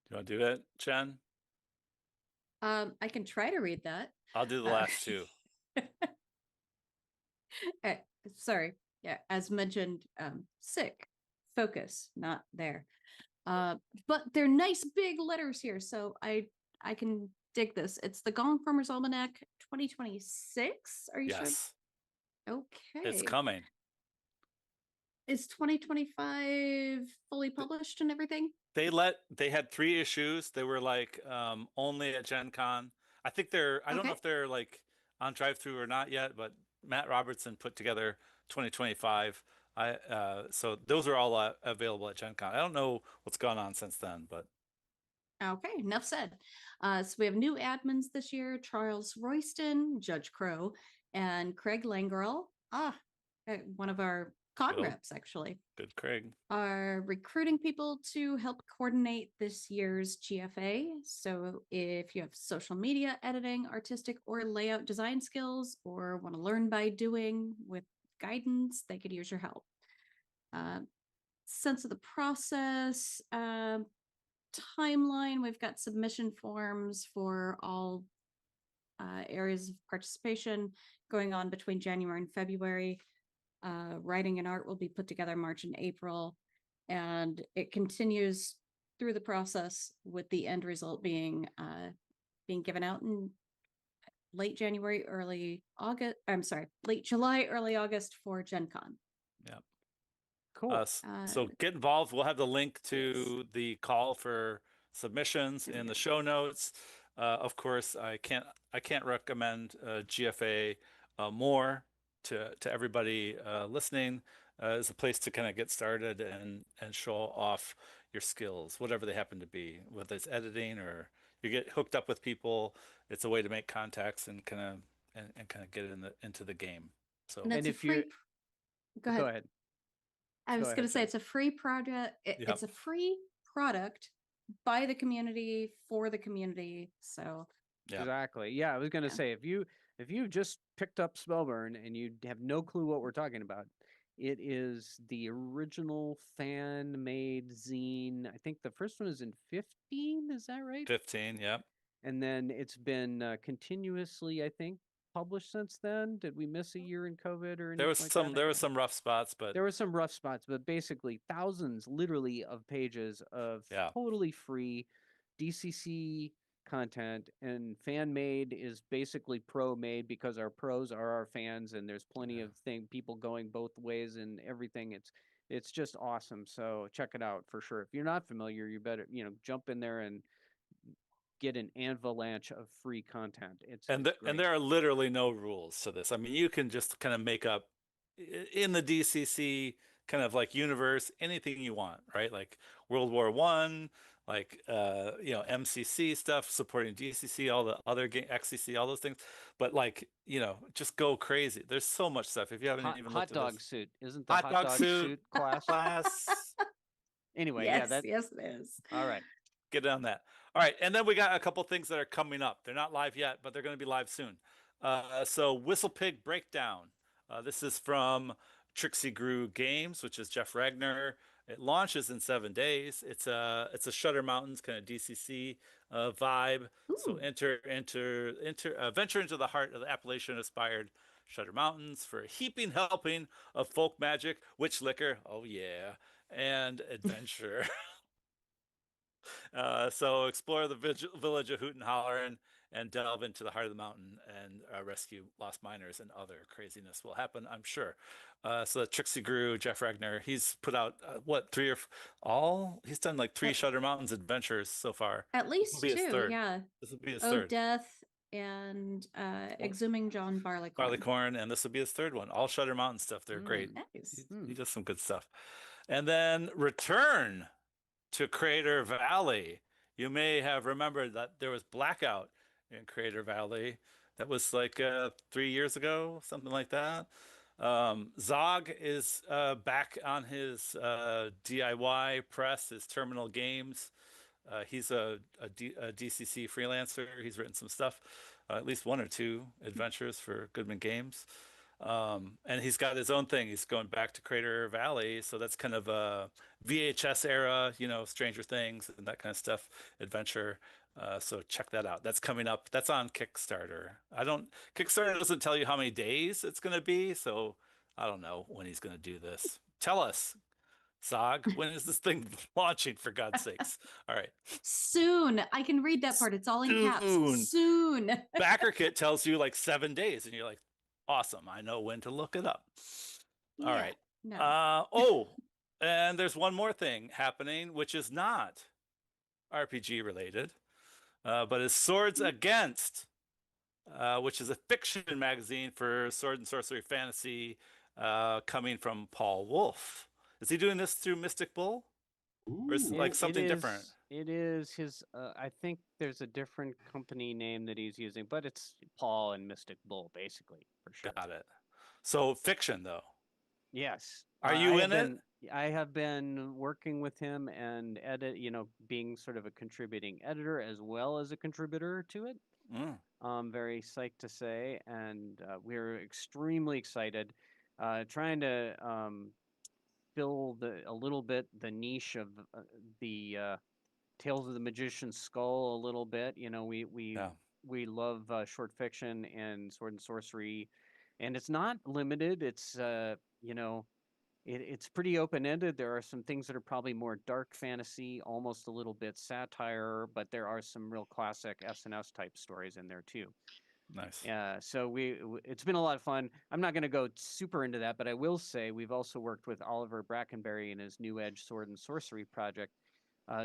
You want to do it, Jen? I can try to read that. I'll do the last two. Sorry. Yeah, as mentioned, sick, focus, not there. But they're nice big letters here, so I can dig this. It's the Gong Farmer's Almanac 2026. Are you sure? Yes. Okay. It's coming. Is 2025 fully published and everything? They had 3 issues. They were like only at Gen Con. I think I don't know if they're like on drive-through or not yet, but Matt Robertson put together 2025. So those are all available at Gen Con. I don't know what's gone on since then, but okay, enough said. So we have new admins this year: Charles Royston, Judge Crow, and Craig Langerl. One of our con reps, actually. Good, Craig. Are recruiting people to help coordinate this year's GFA. So if you have social media editing, artistic or layout design skills, or want to learn by doing with guidance, they could use your help. Sense of the process, timeline, we've got submission forms for all areas of participation going on between January and February. Writing and art will be put together March and April, and it continues through the process, with the end result being given out in late January, early August. I'm sorry, late July, early August for Gen Con. Yeah. Cool. So get involved. We'll have the link to the call for submissions in the show notes. Of course, I can't recommend GFA more to everybody listening. As a place to kind of get started and show off your skills, whatever they happen to be, whether it's editing or you get hooked up with people. It's a way to make contacts and kind of get into the game. So, and if you go ahead. I was going to say it's a free project. It's a free product by the community for the community. So exactly. Yeah, I was going to say, if you just picked up Spellburn and you have no clue what we're talking about, it is the original fan-made zine. I think the first one is in 15. Is that right? 15. Yep. And then it's been continuously, I think, published since then. Did we miss a year in COVID or anything? There was some rough spots, but there were some rough spots, but basically thousands, literally, of pages of totally free DCC content, and fan made is basically pro made, because our pros are our fans, and there's plenty of people going both ways and everything. It's just awesome. So check it out for sure. If you're not familiar, you better jump in there and get an avalanche of free content. And great. there are literally no rules to this. I mean, you can just kind of make up in the DCC kind of like universe anything you want, right? Like World War One, like MCC stuff supporting DCC, all the other game XCC, all those things. But like just go crazy. There's so much stuff. If you haven't even hot looked dog at this, suit isn't the hot dog suit class? Anyway, yes, yeah, yes, it is. All right. Get on that. All right, and then we got a couple things that are coming up. They're not live yet, but they're going to be live soon. So Whistle Pig Breakdown. This is from Trixie Grew Games, which is Jeff Ragnar. It launches in 7 days. It's a Shutter Mountains kind of DCC vibe. Ooh. So venture into the heart of the Appalachian-inspired Shutter Mountains for a heaping helping of folk magic, witch liquor, oh yeah, and adventure. So explore the village of Hoot and Hollerin' and delve into the heart of the mountain and rescue lost miners, and other craziness will happen, I'm sure. So Trixie Grew, Jeff Ragnar, he's put out he's done like 3 Shutter Mountains adventures so far. At least 2, yeah. This will be his Oh, third. Death and Exhuming John Barleycorn. Barleycorn, and this will be his third one. All Shutter Mountain stuff. They're great. Nice. He does some good stuff. And then Return to Crater Valley. You may have remembered that there was Blackout in Crater Valley. That was like 3 years ago, something like that. Zog is back on his DIY press, his Terminal Games. He's a DCC freelancer. He's written some stuff, at least 1 or 2 adventures for Goodman Games. And he's got his own thing. He's going back to Crater Valley. So that's kind of a VHS era, Stranger Things and that kind of stuff, adventure. So check that out. That's coming up. That's on Kickstarter. Kickstarter doesn't tell you how many days it's going to be. So I don't know when he's going to do this. Tell us, Zog, when is this thing launching, for God's sakes? All right. Soon. I can read that part. It's all in caps. Soon. BackerKit tells you like 7 days, and you're like, awesome. I know when to look it up. Yeah, all right. No. And there's one more thing happening, which is not RPG related, but is Swords Against, which is a fiction magazine for sword and sorcery fantasy, coming from Paul Wolf. Is he doing this through Mystic Bull? Or is it like something different? It is his, I think there's a different company name that he's using, but it's Paul and Mystic Bull, basically, for sure. Got it. So fiction, though. Yes. Are you in it? I have been working with him and being sort of a contributing editor as well as a contributor to it. I'm very psyched to say, and we're extremely excited, trying to fill a little bit the niche of the Tales of the Magician's Skull a little bit. We love short fiction and sword and sorcery, and it's not limited. It's it's pretty open-ended. There are some things that are probably more dark fantasy, almost a little bit satire, but there are some real classic S&S type stories in there too. Nice. So it's been a lot of fun. I'm not going to go super into that, but I will say we've also worked with Oliver Brackenberry in his New Edge Sword and Sorcery project.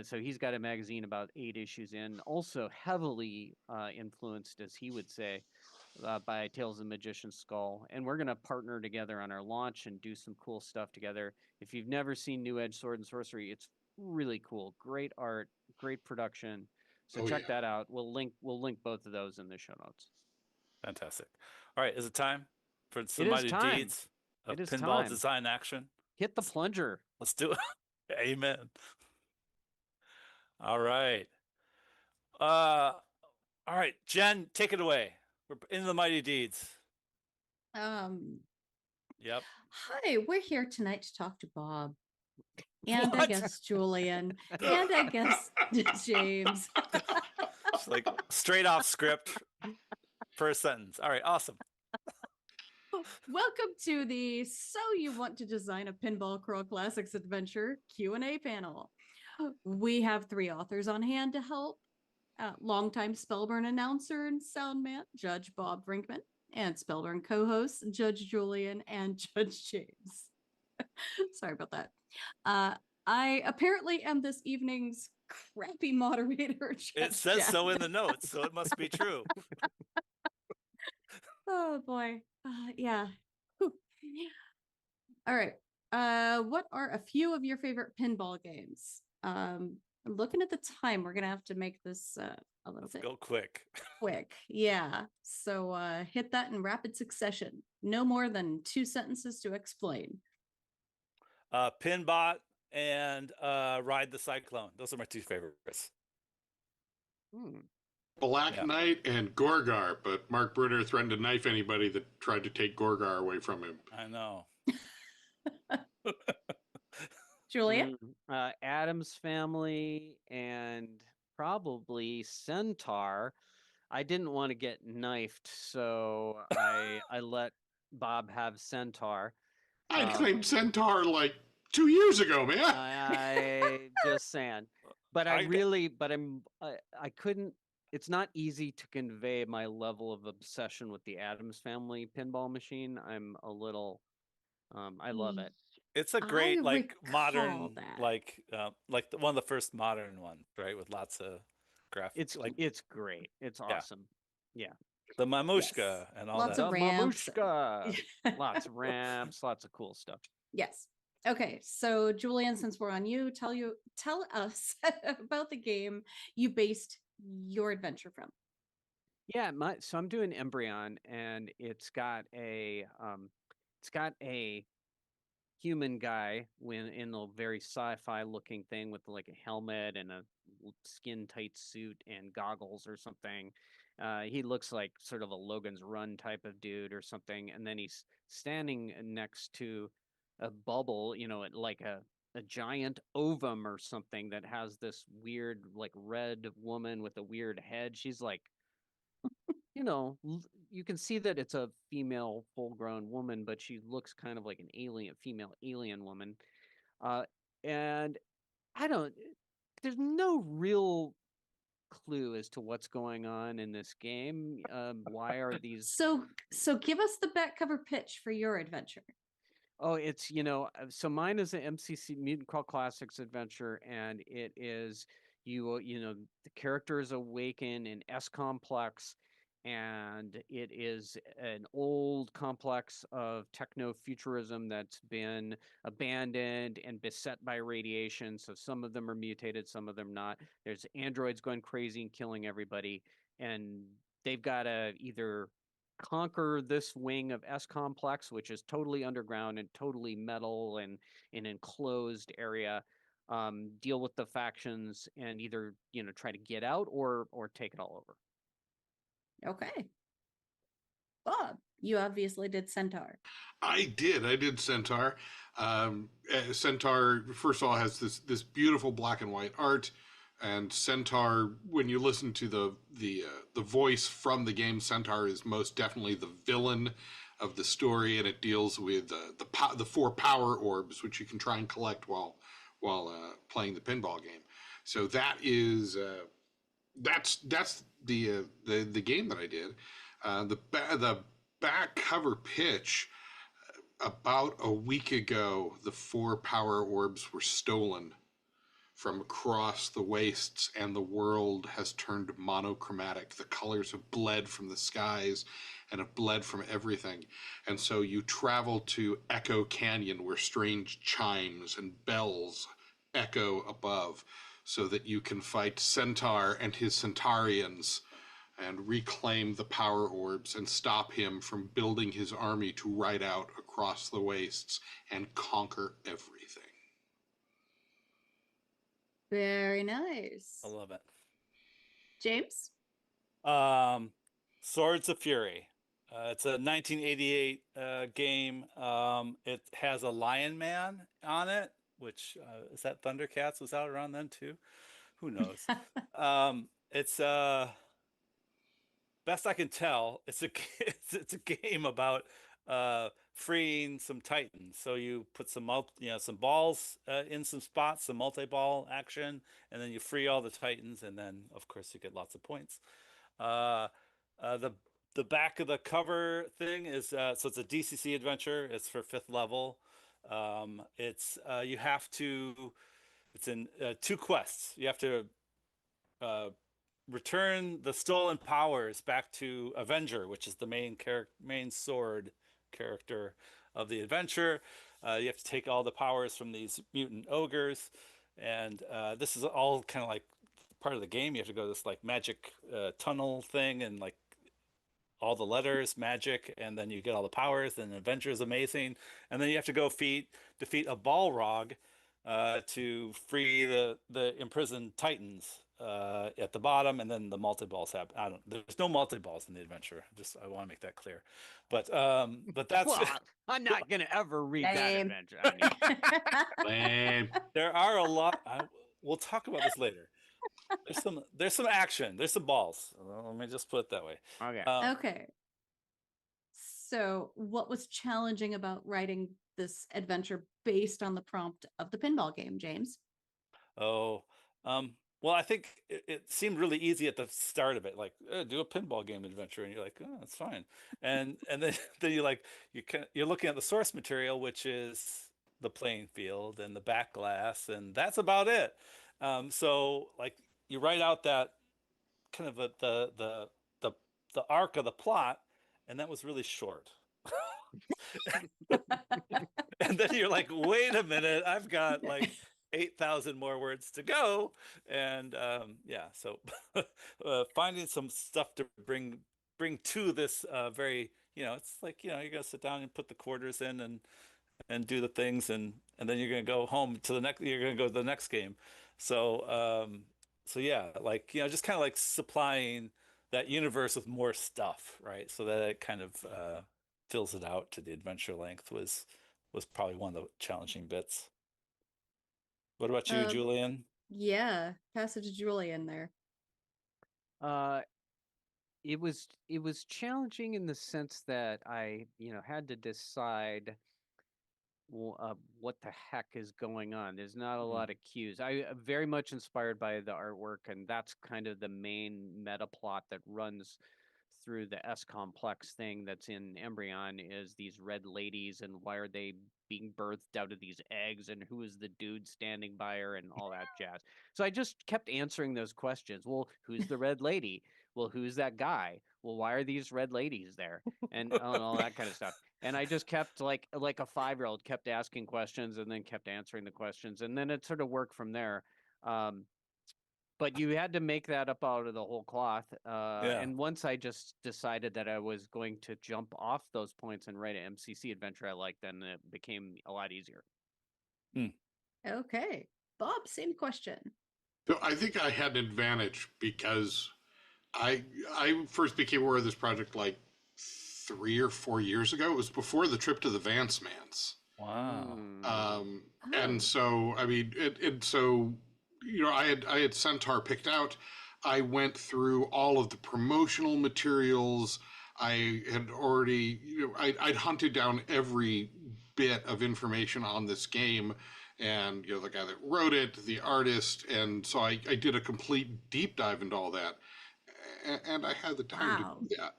So he's got a magazine about 8 issues in, also heavily influenced, as he would say, by Tales of the Magician's Skull. And we're going to partner together on our launch and do some cool stuff together. If you've never seen New Edge Sword and Sorcery, it's really cool. Great art, great production. So check that out. We'll link both of those in the show notes. Fantastic. All right, is it time for some mighty deeds of pinball design action? Hit the plunger. Let's do it. Amen. All right. All right, Jen, take it away. We're into the mighty deeds. Yep. Hi, we're here tonight to talk to Bob. And I guess Julian. And I guess James. It's like straight off script. First sentence. All right, awesome. Welcome to the So You Want to Design a Pinball Crawl Classics Adventure Q&A panel. We have 3 authors on hand to help. Longtime Spellburn announcer and sound man, Judge Bob Brinkman, and Spellburn co-hosts, Judge Julian and Judge James. Sorry about that. I apparently am this evening's crappy moderator. It Just says Jack. so in the notes, so it must be true. Oh boy. Yeah. Whew. All right. What are a few of your favorite pinball games? I'm looking at the time. We're gonna have to make this a little Let's bit go quick. quick. Yeah. So hit that in rapid succession. No more than 2 sentences to explain. Pinbot and Ride the Cyclone. Those are my 2 favorites. Black Yeah. Knight and Gorgar, but Mark Bruder threatened to knife anybody that tried to take Gorgar away from him. I know. Julia? Adam's Family and probably Centaur. I didn't want to get knifed, so I let Bob have Centaur. I claimed Centaur like 2 years ago, man. I just saying, but I couldn't. It's not easy to convey my level of obsession with the Addams Family pinball machine. I'm a little, I love it. It's a great like recall modern that. like one of the first modern ones, right? With lots of graphics. It's great. It's awesome. Yeah. The Mamushka Yes. and all Lots that. of ramps. Mamushka. Lots of ramps, lots of cool stuff. Yes. Okay, so Julian, since we're on you, tell us about the game you based your adventure from. Yeah, so I'm doing Embryon, and it's got a human guy in a very sci-fi looking thing with like a helmet and a skin tight suit and goggles or something. He looks like sort of a Logan's Run type of dude or something, and then he's standing next to a bubble, like a giant ovum or something that has this weird like red woman with a weird head. She's like, you can see that it's a female full-grown woman, but she looks kind of like an female alien woman. And there's no real clue as to what's going on in this game. Why are these? So give us the back cover pitch for your adventure. Oh, it's, so mine is an MCC Mutant Crawl Classics adventure, and it is, the characters awaken in S complex, and it is an old complex of techno-futurism that's been abandoned and beset by radiation. So some of them are mutated, some of them not. There's androids going crazy and killing everybody, and they've got to either conquer this wing of S complex, which is totally underground and totally metal and an enclosed area, deal with the factions and either try to get out or take it all over. Okay. Bob, you obviously did Centaur. I did Centaur. Centaur, first of all, has this beautiful black and white art, and Centaur, when you listen to the voice from the game, Centaur is most definitely the villain of the story, and it deals with the 4 power orbs, which you can try and collect while playing the pinball game. So that's the game that I did. The back cover pitch, about a week ago, the 4 power orbs were stolen from across the wastes, and the world has turned monochromatic. The colors have bled from the skies and have bled from everything. And so you travel to Echo Canyon, where strange chimes and bells echo above, so that you can fight Centaur and his Centaurians and reclaim the power orbs and stop him from building his army to ride out across the wastes and conquer everything. Very nice. I love it. James? Swords of Fury. It's a 1988 game. It has a Lion Man on it, which is that Thundercats was out around then too? Who knows? It's best I can tell, it's a game about freeing some titans. So you put some balls in some spots, some multi-ball action, and then you free all the titans, and then of course you get lots of points. The back of the cover thing is so it's a DCC adventure. It's for 5th level. It's you have to It's in 2 quests. You have to uh, return the stolen powers back to Avenger, which is the main sword character of the adventure. You have to take all the powers from these mutant ogres, and this is all kind of like part of the game. You have to go to this like magic tunnel thing, and like all the letters, magic, and then you get all the powers. And Avenger is amazing, and then you have to go defeat a Balrog to free the imprisoned Titans at the bottom, and then the multi-balls happen. I don't. There's no multi-balls in the adventure. Just I want to make that clear. But that's Well, I'm not gonna ever read that Lame. adventure. I mean, Lame. there are a lot. We'll talk about this later. There's some action. There's some balls. Let me just put it that way. okay. Okay. So, what was challenging about writing this adventure based on the prompt of the pinball game, James? Oh, well, I think it seemed really easy at the start of it, like do a pinball game adventure, and you're like, oh, that's fine, and then then you're looking at the source material, which is the playing field and the back glass, and that's about it. So like you write out that kind of the the arc of the plot, and that was really short. And then you're like, wait a minute, I've got like 8,000 more words to go. And yeah, so finding some stuff to bring to this very, it's like, you're gonna sit down and put the quarters in and do the things, and then you're gonna go home to the next, you're gonna go to the next game. So yeah, like, just kind of like supplying that universe with more stuff, right? So that it kind of fills it out to the adventure length was probably one of the challenging bits. What about you, Julian? Yeah, pass it to Julian there. It was challenging in the sense that I had to decide what the heck is going on. There's not a lot of cues. I very much inspired by the artwork, and that's kind of the main meta plot that runs through the S complex thing that's in Embryon, is these red ladies, and why are they being birthed out of these eggs, and who is the dude standing by her, and all that jazz. So I just kept answering those questions. Well, who's the red lady? Well, who's that guy? Well, why are these red ladies there? And all that kind of stuff. And I just kept like a 5-year-old kept asking questions and then kept answering the questions, and then it sort of worked from there. But you had to make that up out of the whole cloth. Yeah. And once I just decided that I was going to jump off those points and write an MCC adventure I liked, then it became a lot easier. Okay. Bob, same question. So I think I had an advantage because I first became aware of this project like 3 or 4 years ago. It was before the trip to the Vance Mans. Wow. And so I mean, so I had Centaur picked out. I went through all of the promotional materials. I had already, I'd hunted down every bit of information on this game, and the guy that wrote it, the artist, and so I did a complete deep dive into all that, and I had the time to do that.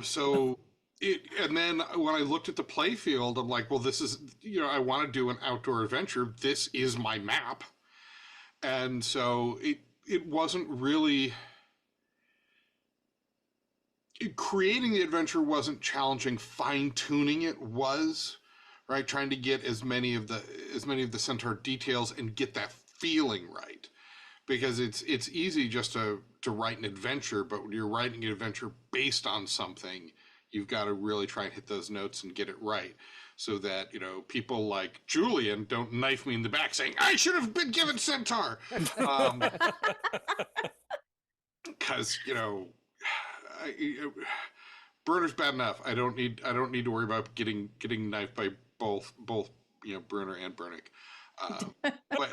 So and then when I looked at the playfield, I'm like, well, this is, I want to do an outdoor adventure. This is my map. And so it wasn't really, creating the adventure wasn't challenging. Fine tuning it was, right? Trying to get as many of the Centaur details and get that feeling right, because it's easy just to write an adventure, but when you're writing an adventure based on something, you've got to really try and hit those notes and get it right, so that people like Julian don't knife me in the back saying I should have been given Centaur, because Bruner's bad enough. I don't need to worry about getting knifed by both Bruner and Bernick. But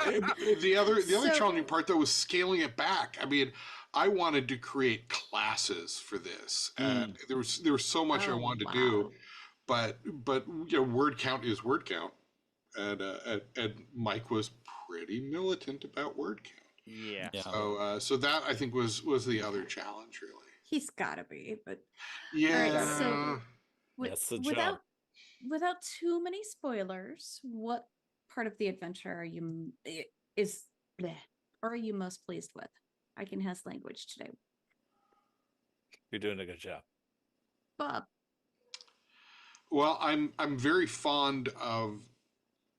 the other challenging part though was scaling it back. I mean, I wanted to create classes for this, and there was so much I wanted to do. But word count is word count, and Mike was pretty militant about word count. Yeah. So that I think was the other challenge, really. He's gotta be, but yeah. All right, so That's the job. without too many spoilers, what part of the adventure are you is bleh, or are you most pleased with? I can has language today. You're doing a good job. Bob. Well, I'm very fond of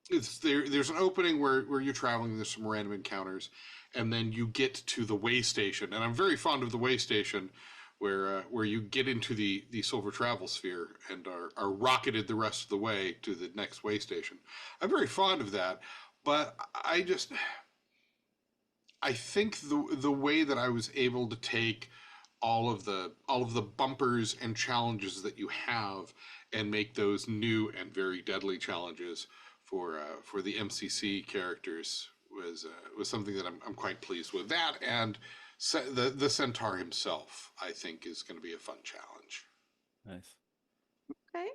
there's an opening where you're traveling, there's some random encounters, and then you get to the way station. And I'm very fond of the way station where you get into the silver travel sphere and are rocketed the rest of the way to the next way station. I'm very fond of that, but I think the way that I was able to take all of the bumpers and challenges that you have and make those new and very deadly challenges for the MCC characters was something that I'm quite pleased with. That and the Centaur himself, I think, is going to be a fun challenge. Nice. Okay.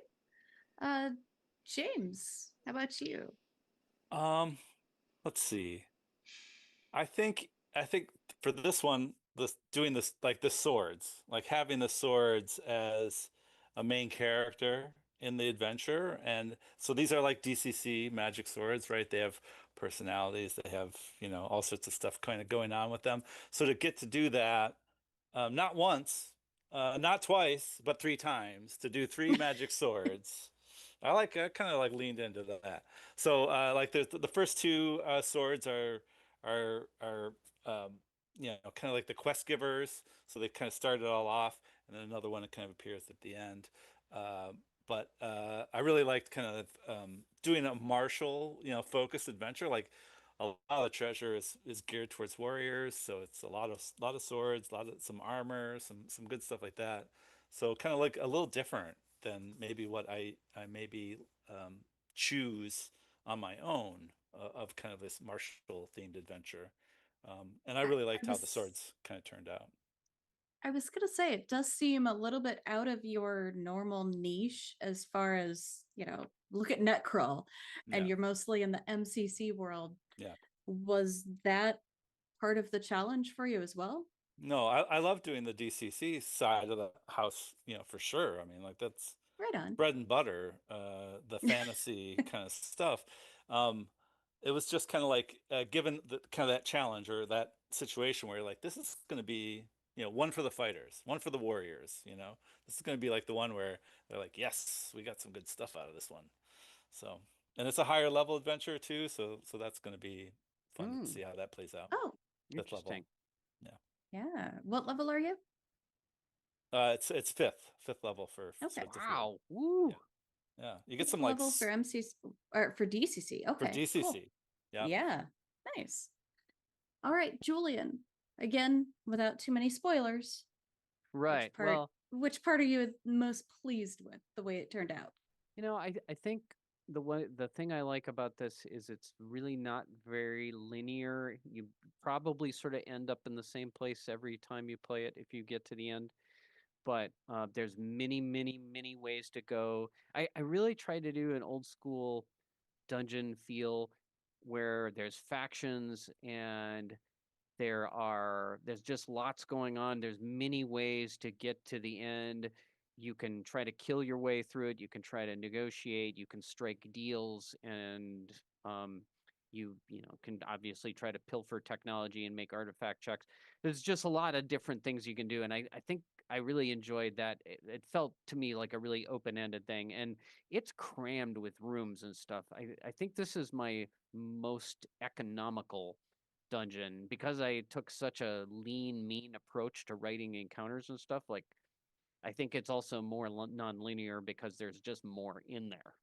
James, how about you? Let's see. I think for this one, doing this like the swords, like having the swords as a main character in the adventure, and so these are like DCC magic swords, right? They have personalities, they have all sorts of stuff kind of going on with them. So to get to do that, not once, not twice, but 3 times, to do 3 magic swords. I kind of like leaned into that. So like the first 2 swords are kind of like the quest givers. So they kind of start it all off, and then another one that kind of appears at the end. But I really liked kind of doing a martial, focused adventure. Like a lot of the treasure is geared towards warriors, so it's a lot of swords, some armor, some good stuff like that. So kind of like a little different than maybe what I maybe choose on my own of kind of this martial themed adventure. And I really liked how the swords kind of turned out. I was gonna say it does seem a little bit out of your normal niche as far as, look at Netcrawl, and Yeah. you're mostly in the MCC world. Yeah. Was that part of the challenge for you as well? No, I love doing the DCC side of the house, for sure. I mean, like that's Right on. bread and butter, the fantasy kind of stuff. Um, it was just kind of like given the kind of that challenge or that situation where you're like, this is going to be, one for the fighters, one for the warriors. This is going to be like the one where they're like, yes, we got some good stuff out of this one. So, and it's a higher level adventure too, so that's going to be fun to see how that plays out. Oh, Fifth level. Interesting. yeah. What level are you? It's fifth level for Okay. Swords of Fear. Wow. Woo. Yeah, you get some like level for MCC or for DCC. for Okay. DCC. Cool. Yeah. Yeah. Nice. All right, Julian. Again, without too many spoilers. Right. Which part are you most pleased with the way it turned out? I think the thing I like about this is it's really not very linear. You probably sort of end up in the same place every time you play it if you get to the end. But there's many, many, many ways to go. I really try to do an old school dungeon feel where there's factions and there's just lots going on. There's many ways to get to the end. You can try to kill your way through it. You can try to negotiate. You can strike deals, and you can obviously try to pilfer technology and make artifact checks. There's just a lot of different things you can do, and I think I really enjoyed that. It felt to me like a really open-ended thing, and it's crammed with rooms and stuff. I think this is my most economical dungeon because I took such a lean, mean approach to writing encounters and stuff. Like, I think it's also more non-linear because there's just more in there.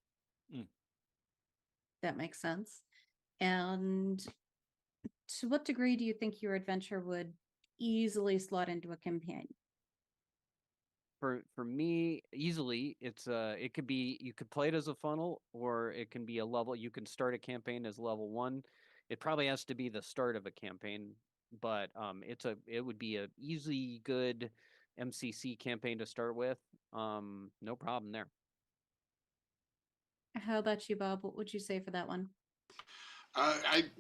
That makes sense. And to what degree do you think your adventure would easily slot into a campaign? For me, easily, it could be, you could play it as a funnel, or it can be a level. You can start a campaign as level 1. It probably has to be the start of a campaign, but it would be a easy, good MCC campaign to start with. No problem there. How about you, Bob? What would you say for that one?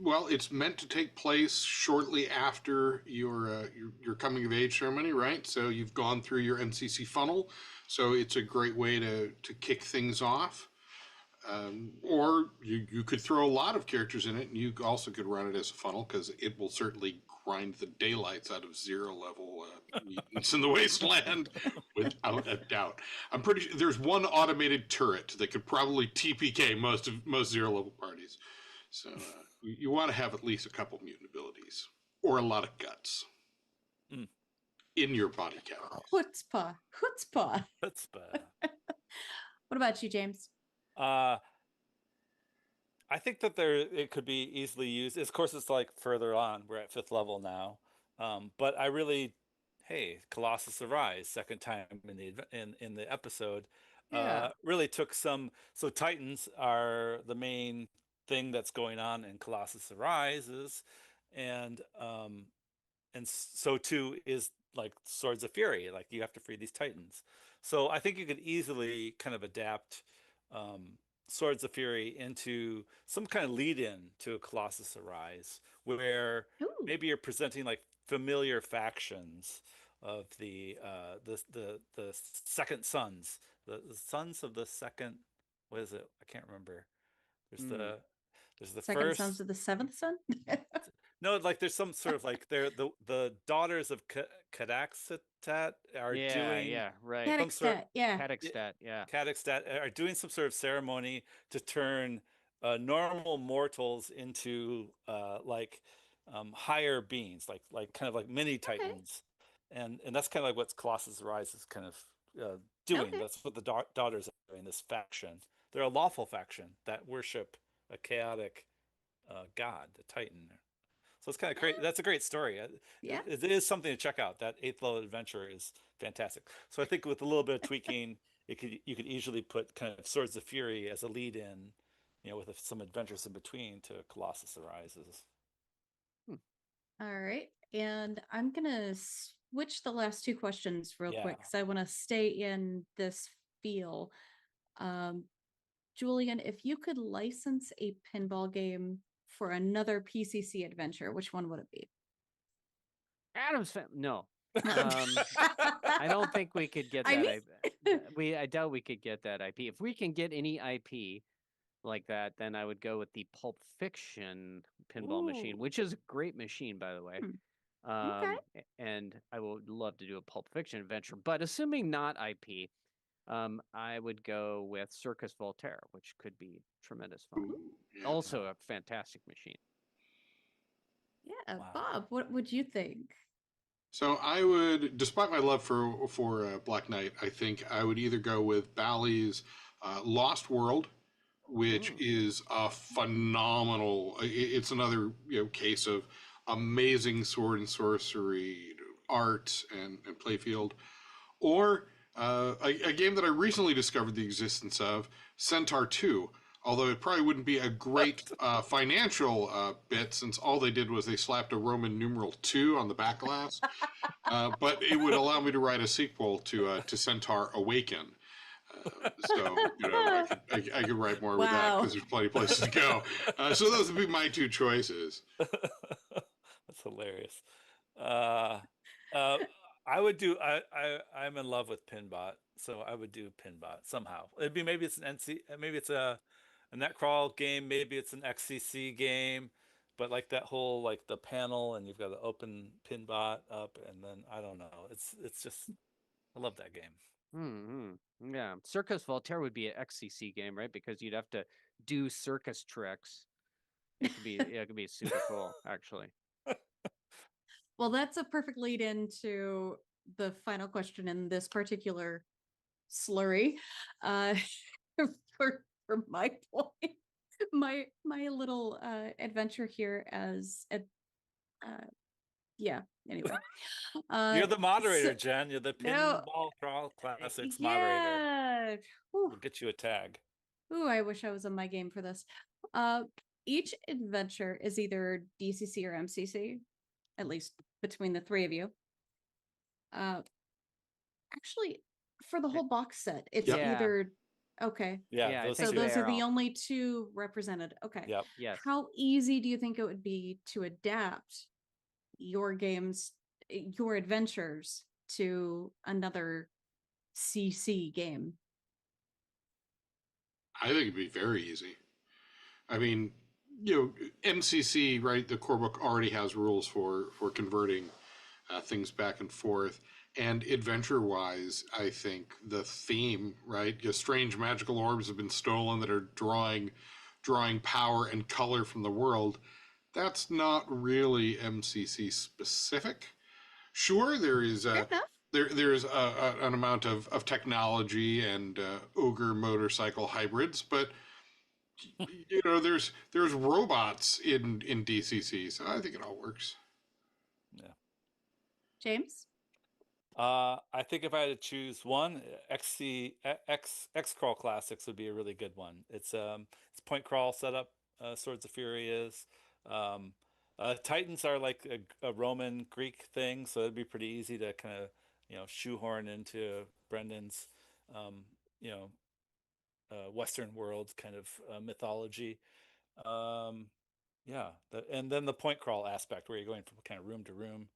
Well, it's meant to take place shortly after your coming of age ceremony, right? So you've gone through your MCC funnel, so it's a great way to kick things off. Or you could throw a lot of characters in it, and you also could run it as a funnel because it will certainly grind the daylights out of zero level mutants in the wasteland, without a doubt. I'm pretty sure there's one automated turret that could probably TPK most zero level parties. So you want to have at least a couple mutant abilities or a lot of guts in your body count. Chutzpah. What about you, James? I think that it could be easily used. Of course, it's like further on. We're at 5th level now, but I really, hey, Colossus Arise, second time in the episode, Yeah. really took some. So Titans are the main thing that's going on in Colossus Arises, and so too is like Swords of Fury. Like you have to free these Titans. So I think you could easily kind of adapt Swords of Fury into some kind of lead-in to a Colossus Arise, where Ooh. maybe you're presenting like familiar factions of the second sons, the sons of the second. What is it? I can't remember. There's the Second first. sons of the seventh son. No, like there's some sort of like they're the daughters of Cadaxstat are doing right. some sort Cadaxstat, are doing some sort of ceremony to turn normal mortals into higher beings, like kind of like mini titans, and that's kind of like what Colossus Rise is kind of doing. Okay. That's what the daughters are doing. This faction, they're a lawful faction that worship a chaotic god, a titan. So it's kind of great. That's a great story. Yeah. It is something to check out. That 8th level adventure is fantastic. So I think with a little bit of tweaking, you could easily put kind of Swords of Fury as a lead in, with some adventures in between to Colossus Arises. All right. And I'm going to switch the last two questions real quick because I want to stay in this feel. Julian, if you could license a pinball game for another PCC adventure, which one would it be? Adam's Family. No. I don't think we could get that. I doubt we could get that IP. If we can get any IP like that, then I would go with the Pulp Fiction pinball machine, which is a great machine, by the way. Okay. And I would love to do a Pulp Fiction adventure. But assuming not IP, I would go with Circus Voltaire, which could be tremendous fun. Also a fantastic machine. Yeah, wow. Bob, what would you think? So I would, despite my love for Black Knight, I think I would either go with Bally's Lost World, which is a phenomenal. It's another case of amazing sword and sorcery art and playfield, or a game that I recently discovered the existence of, Centaur 2. Although it probably wouldn't be a great financial bit, since all they did was they slapped a Roman numeral 2 on the back glass. But it would allow me to write a sequel to Centaur Awaken. So I could write more with that because there's plenty of places to go. So those would be my two choices. That's hilarious. I would do. I'm in love with Pinbot, so I would do Pinbot somehow. It'd be maybe it's an maybe it's a netcrawl game, maybe it's an XCC game, but like that whole like the panel and you've got to open Pinbot up, and then I don't know. It's just I love that game. Yeah, Circus Voltaire would be an XCC game, right? Because you'd have to do circus tricks. It could be super cool, actually. Well, that's a perfect lead into the final question in this particular slurry. For my point, my little adventure here as a anyway. You're the moderator, Jen. You're the Pinball Classics moderator. We'll get you a tag. Ooh, I wish I was in my game for this. Each adventure is either DCC or MCC, at least between the three of you. Actually, for the whole box set, it's either okay. Yeah, so those are the only two represented. Okay. Yep. Yes. How easy do you think it would be to adapt your games, your adventures to another CC game? I think it'd be very easy. I mean, MCC, right? The core book already has rules for converting things back and forth. And adventure-wise, I think the theme, right? Strange magical orbs have been stolen that are drawing power and color from the world. That's not really MCC specific. Sure, there is there's an amount of technology and ogre motorcycle hybrids, but there's robots in DCC, so I think it all works. Yeah. James? I think if I had to choose one, X Crawl Classics would be a really good one. It's point crawl setup. Swords of Fury is. Titans are like a Roman Greek thing, so it'd be pretty easy to kind of shoehorn into Brendan's Western world kind of mythology. Yeah, and then the point crawl aspect where you're going from kind of room to room.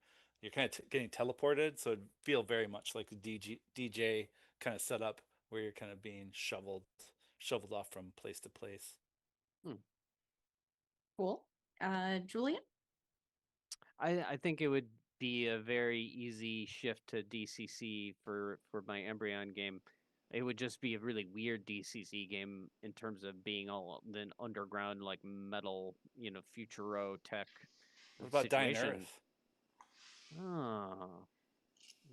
You're kind of getting teleported, so it'd feel very much like a DJ kind of setup where you're kind of being shoveled off from place to place. Cool. Julian? I think it would be a very easy shift to DCC for my Embryon game. It would just be a really weird DCC game in terms of being all an underground, like metal, futuro tech. What about Dying Earth? Oh,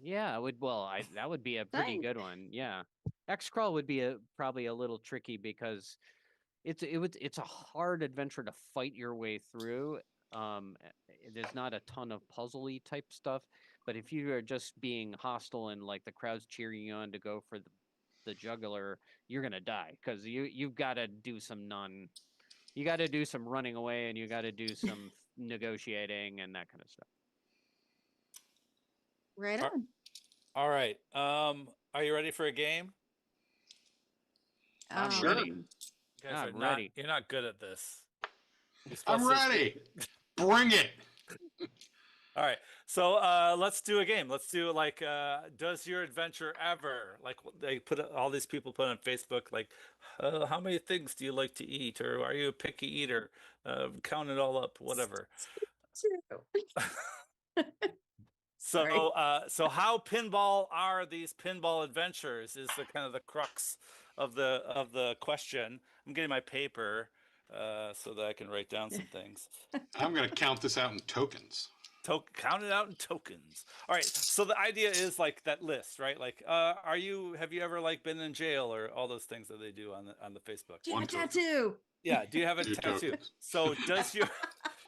yeah, it would. Well, that would be a pretty good one. Yeah, X Crawl would be probably a little tricky because it's a hard adventure to fight your way through. There's not a ton of puzzly type stuff, but if you are just being hostile and like the crowd's cheering you on to go for the jugular, you're gonna die because you've got to do some you got to do some running away and you got to do some negotiating and that kind of stuff. Right on. All right. Are you ready for a game? I'm ready. You guys are ready. You're not good at this. I'm ready. Bring it. All right. So let's do a game. Let's do like does your adventure ever, like they all these people put on Facebook, like how many things do you like to eat, or are you a picky eater? Count it all up, whatever. So so how pinball are these pinball adventures is the kind of the crux of the question. I'm getting my paper so that I can write down some things. I'm going to count this out in tokens. Count it out in tokens. All right. So the idea is like that list, right? Like, have you ever like been in jail or all those things that they do on the Facebook? Do you have a tattoo? Yeah. Do you have a tattoo? So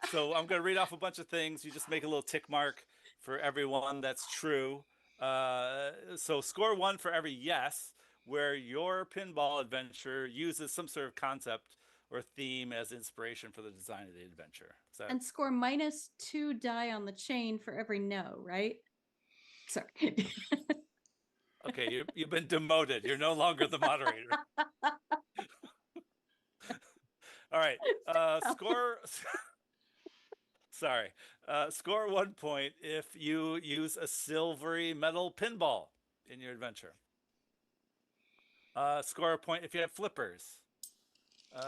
so I'm going to read off a bunch of things. You just make a little tick mark for everyone that's true. So score 1 for every yes, where your pinball adventure uses some sort of concept or theme as inspiration for the design of the adventure. And score -2 die on the chain for every no, right? Sorry. Okay, you've been demoted. You're no longer the moderator. All right. Score 1 point if you use a silvery metal pinball in your adventure. Score a point if you have flippers.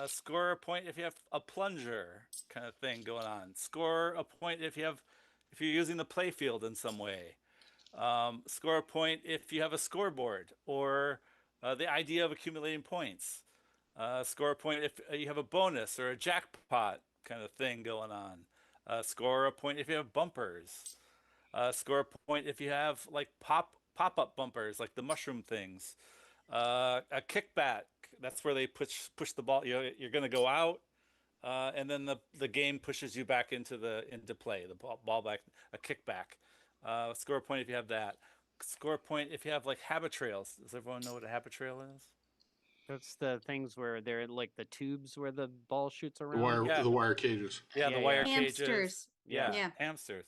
Score a point if you have a plunger kind of thing going on. Score a point if you're using the playfield in some way. Score a point if you have a scoreboard or the idea of accumulating points. Score a point if you have a bonus or a jackpot kind of thing going on. Score a point if you have bumpers. Score a point if you have like pop-up bumpers, like the mushroom things. A kickback, that's where they push the ball. You're going to go out, and then the game pushes you back into play. The ball back, a kickback. Score a point if you have that. Score a point if you have like habit trails. Does everyone know what a habit trail is? That's the things where they're like the tubes where the ball shoots around. The wire cages. Yeah, the wire cages. Hamsters. Yeah, hamsters.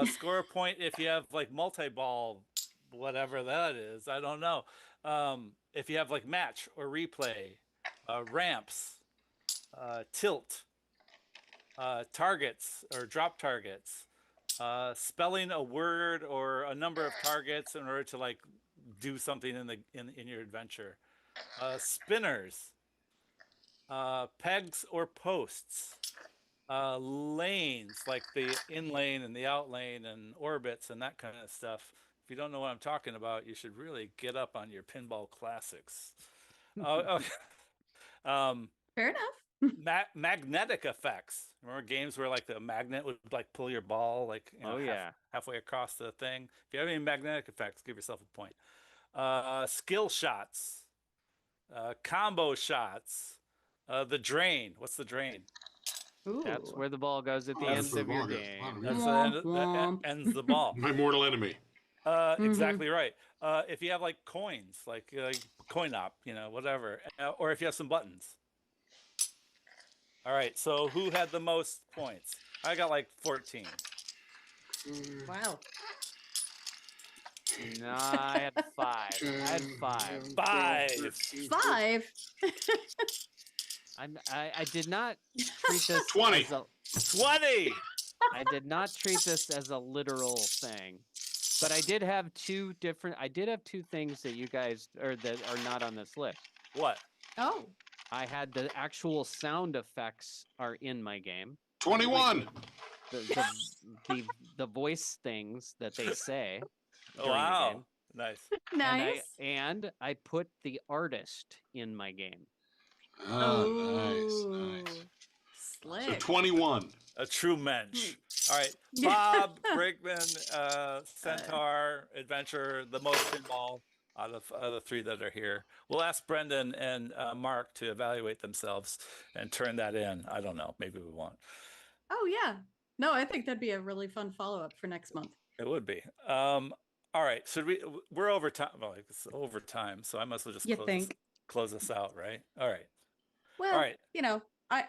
Score a point if you have like multi-ball, whatever that is. I don't know. If you have like match or replay, ramps, tilt, targets or drop targets, spelling a word or a number of targets in order to like do something in your adventure, spinners, Pegs or posts. Lanes, like the in lane and the out lane and orbits and that kind of stuff. If you don't know what I'm talking about, you should really get up on your pinball classics. Okay. Fair enough. Magnetic effects. Remember games where like the magnet would like pull your ball like Oh, yeah. halfway across the thing. If you have any magnetic effects, give yourself a point. Skill shots, combo shots, the drain. What's the drain? That's Ooh. where the ball goes at the That's end where of the your ball goes. game. Wow, That's yeah. the end, that Womp. ends the ball. My mortal enemy. Exactly right. If you have like coins, like coin op, whatever, or if you have some buttons. All right. So who had the most points? I got like 14. Wow. No, I had 5. I had 5. 5. 5. I did not treat this 20. as a 20. I did not treat this as a literal thing. But I did have two things that you guys that are not on this list. What? Oh. I had the actual sound effects are in my game. 21. The voice things that they say. Oh, during the wow. game. Nice. Nice. And I put the artist in my game. Oh, nice. So Slick. 21. A true mensch. All right. Bob, Brigman, Centaur, Adventure, the most pinball out of the 3 that are here. We'll ask Brendan and Mark to evaluate themselves and turn that in. I don't know. Maybe we won't. Oh yeah. No, I think that'd be a really fun follow-up for next month. It would be. All right. We're over time. Well, it's over time, so I must as well just You think? close this out, right? All right. Well, All right.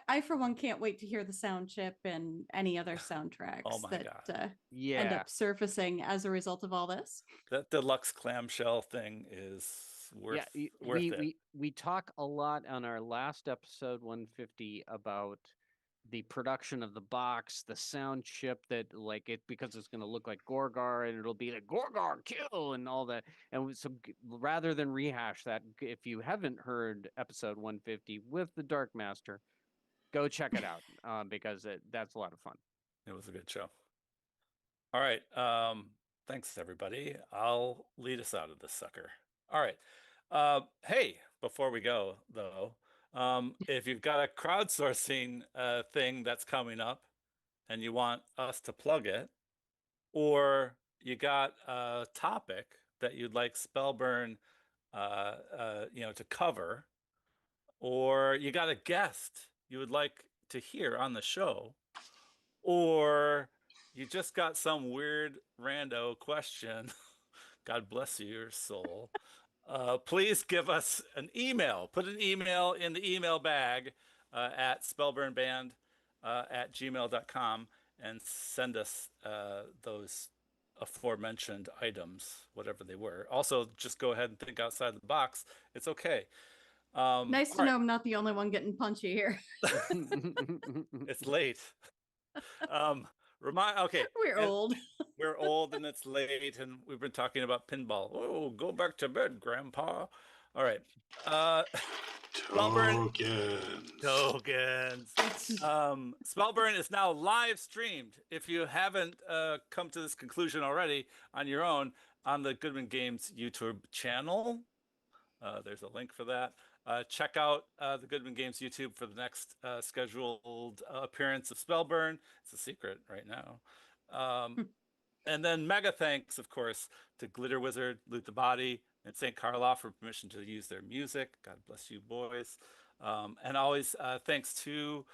I for one can't wait to hear the sound chip and any other soundtracks Oh my that God. end Yeah. up surfacing as a result of all this. That deluxe clamshell thing is worth it. We talk a lot on our last episode 150 about the production of the box, the sound chip that like it because it's going to look like Gorgar and it'll be like Gorgar kill and all that. And so rather than rehash that, if you haven't heard episode 150 with the Dark Master, go check it out because that's a lot of fun. It was a good show. All right. Thanks, everybody. I'll lead us out of this sucker. All right. Hey, before we go, though, if you've got a crowdsourcing thing that's coming up and you want us to plug it, or you got a topic that you'd like Spellburn to cover, or you got a guest you would like to hear on the show, or you just got some weird rando question, God bless your soul, please give us an email. Put an email in the email bag at spellburnband at gmail.com and send us those aforementioned items, whatever they were. Also, just go ahead and think outside the box. It's okay. Nice to know I'm not the only one getting punchy here. It's late. Okay. We're old. We're old and it's late, and we've been talking about pinball. Oh, go back to bed, Grandpa. All right. Spellburn tokens. Spellburn is now live streamed. If you haven't come to this conclusion already on your own, on the Goodman Games YouTube channel, there's a link for that. Check out the Goodman Games YouTube for the next scheduled appearance of Spellburn. It's a secret right now. And then mega thanks, of course, to Glitter Wizard, Loot the Body, and St. Karloff for permission to use their music. God bless you, boys. And always thanks to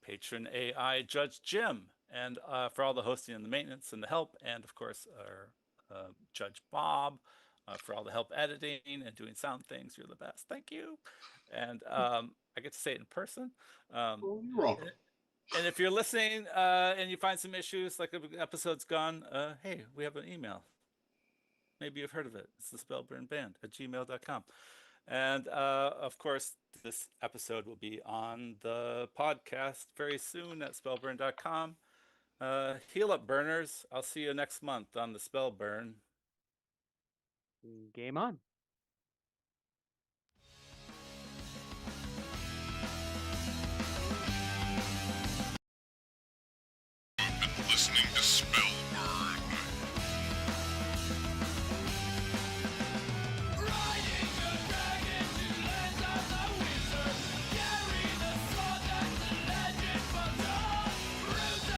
patron AI Judge Jim, and for all the hosting and the maintenance and the help, and of course our Judge Bob for all the help editing and doing sound things. You're the best. Thank you. And I get to say it in person. Well, you're welcome. And if you're listening and you find some issues, like an episode's gone, hey, we have an email. Maybe you've heard of it. It's the Spellburnband at gmail.com. And of course, this episode will be on the podcast very soon at spellburn.com. Heal up, burners. I'll see you next month on the Spellburn. Game on. Listen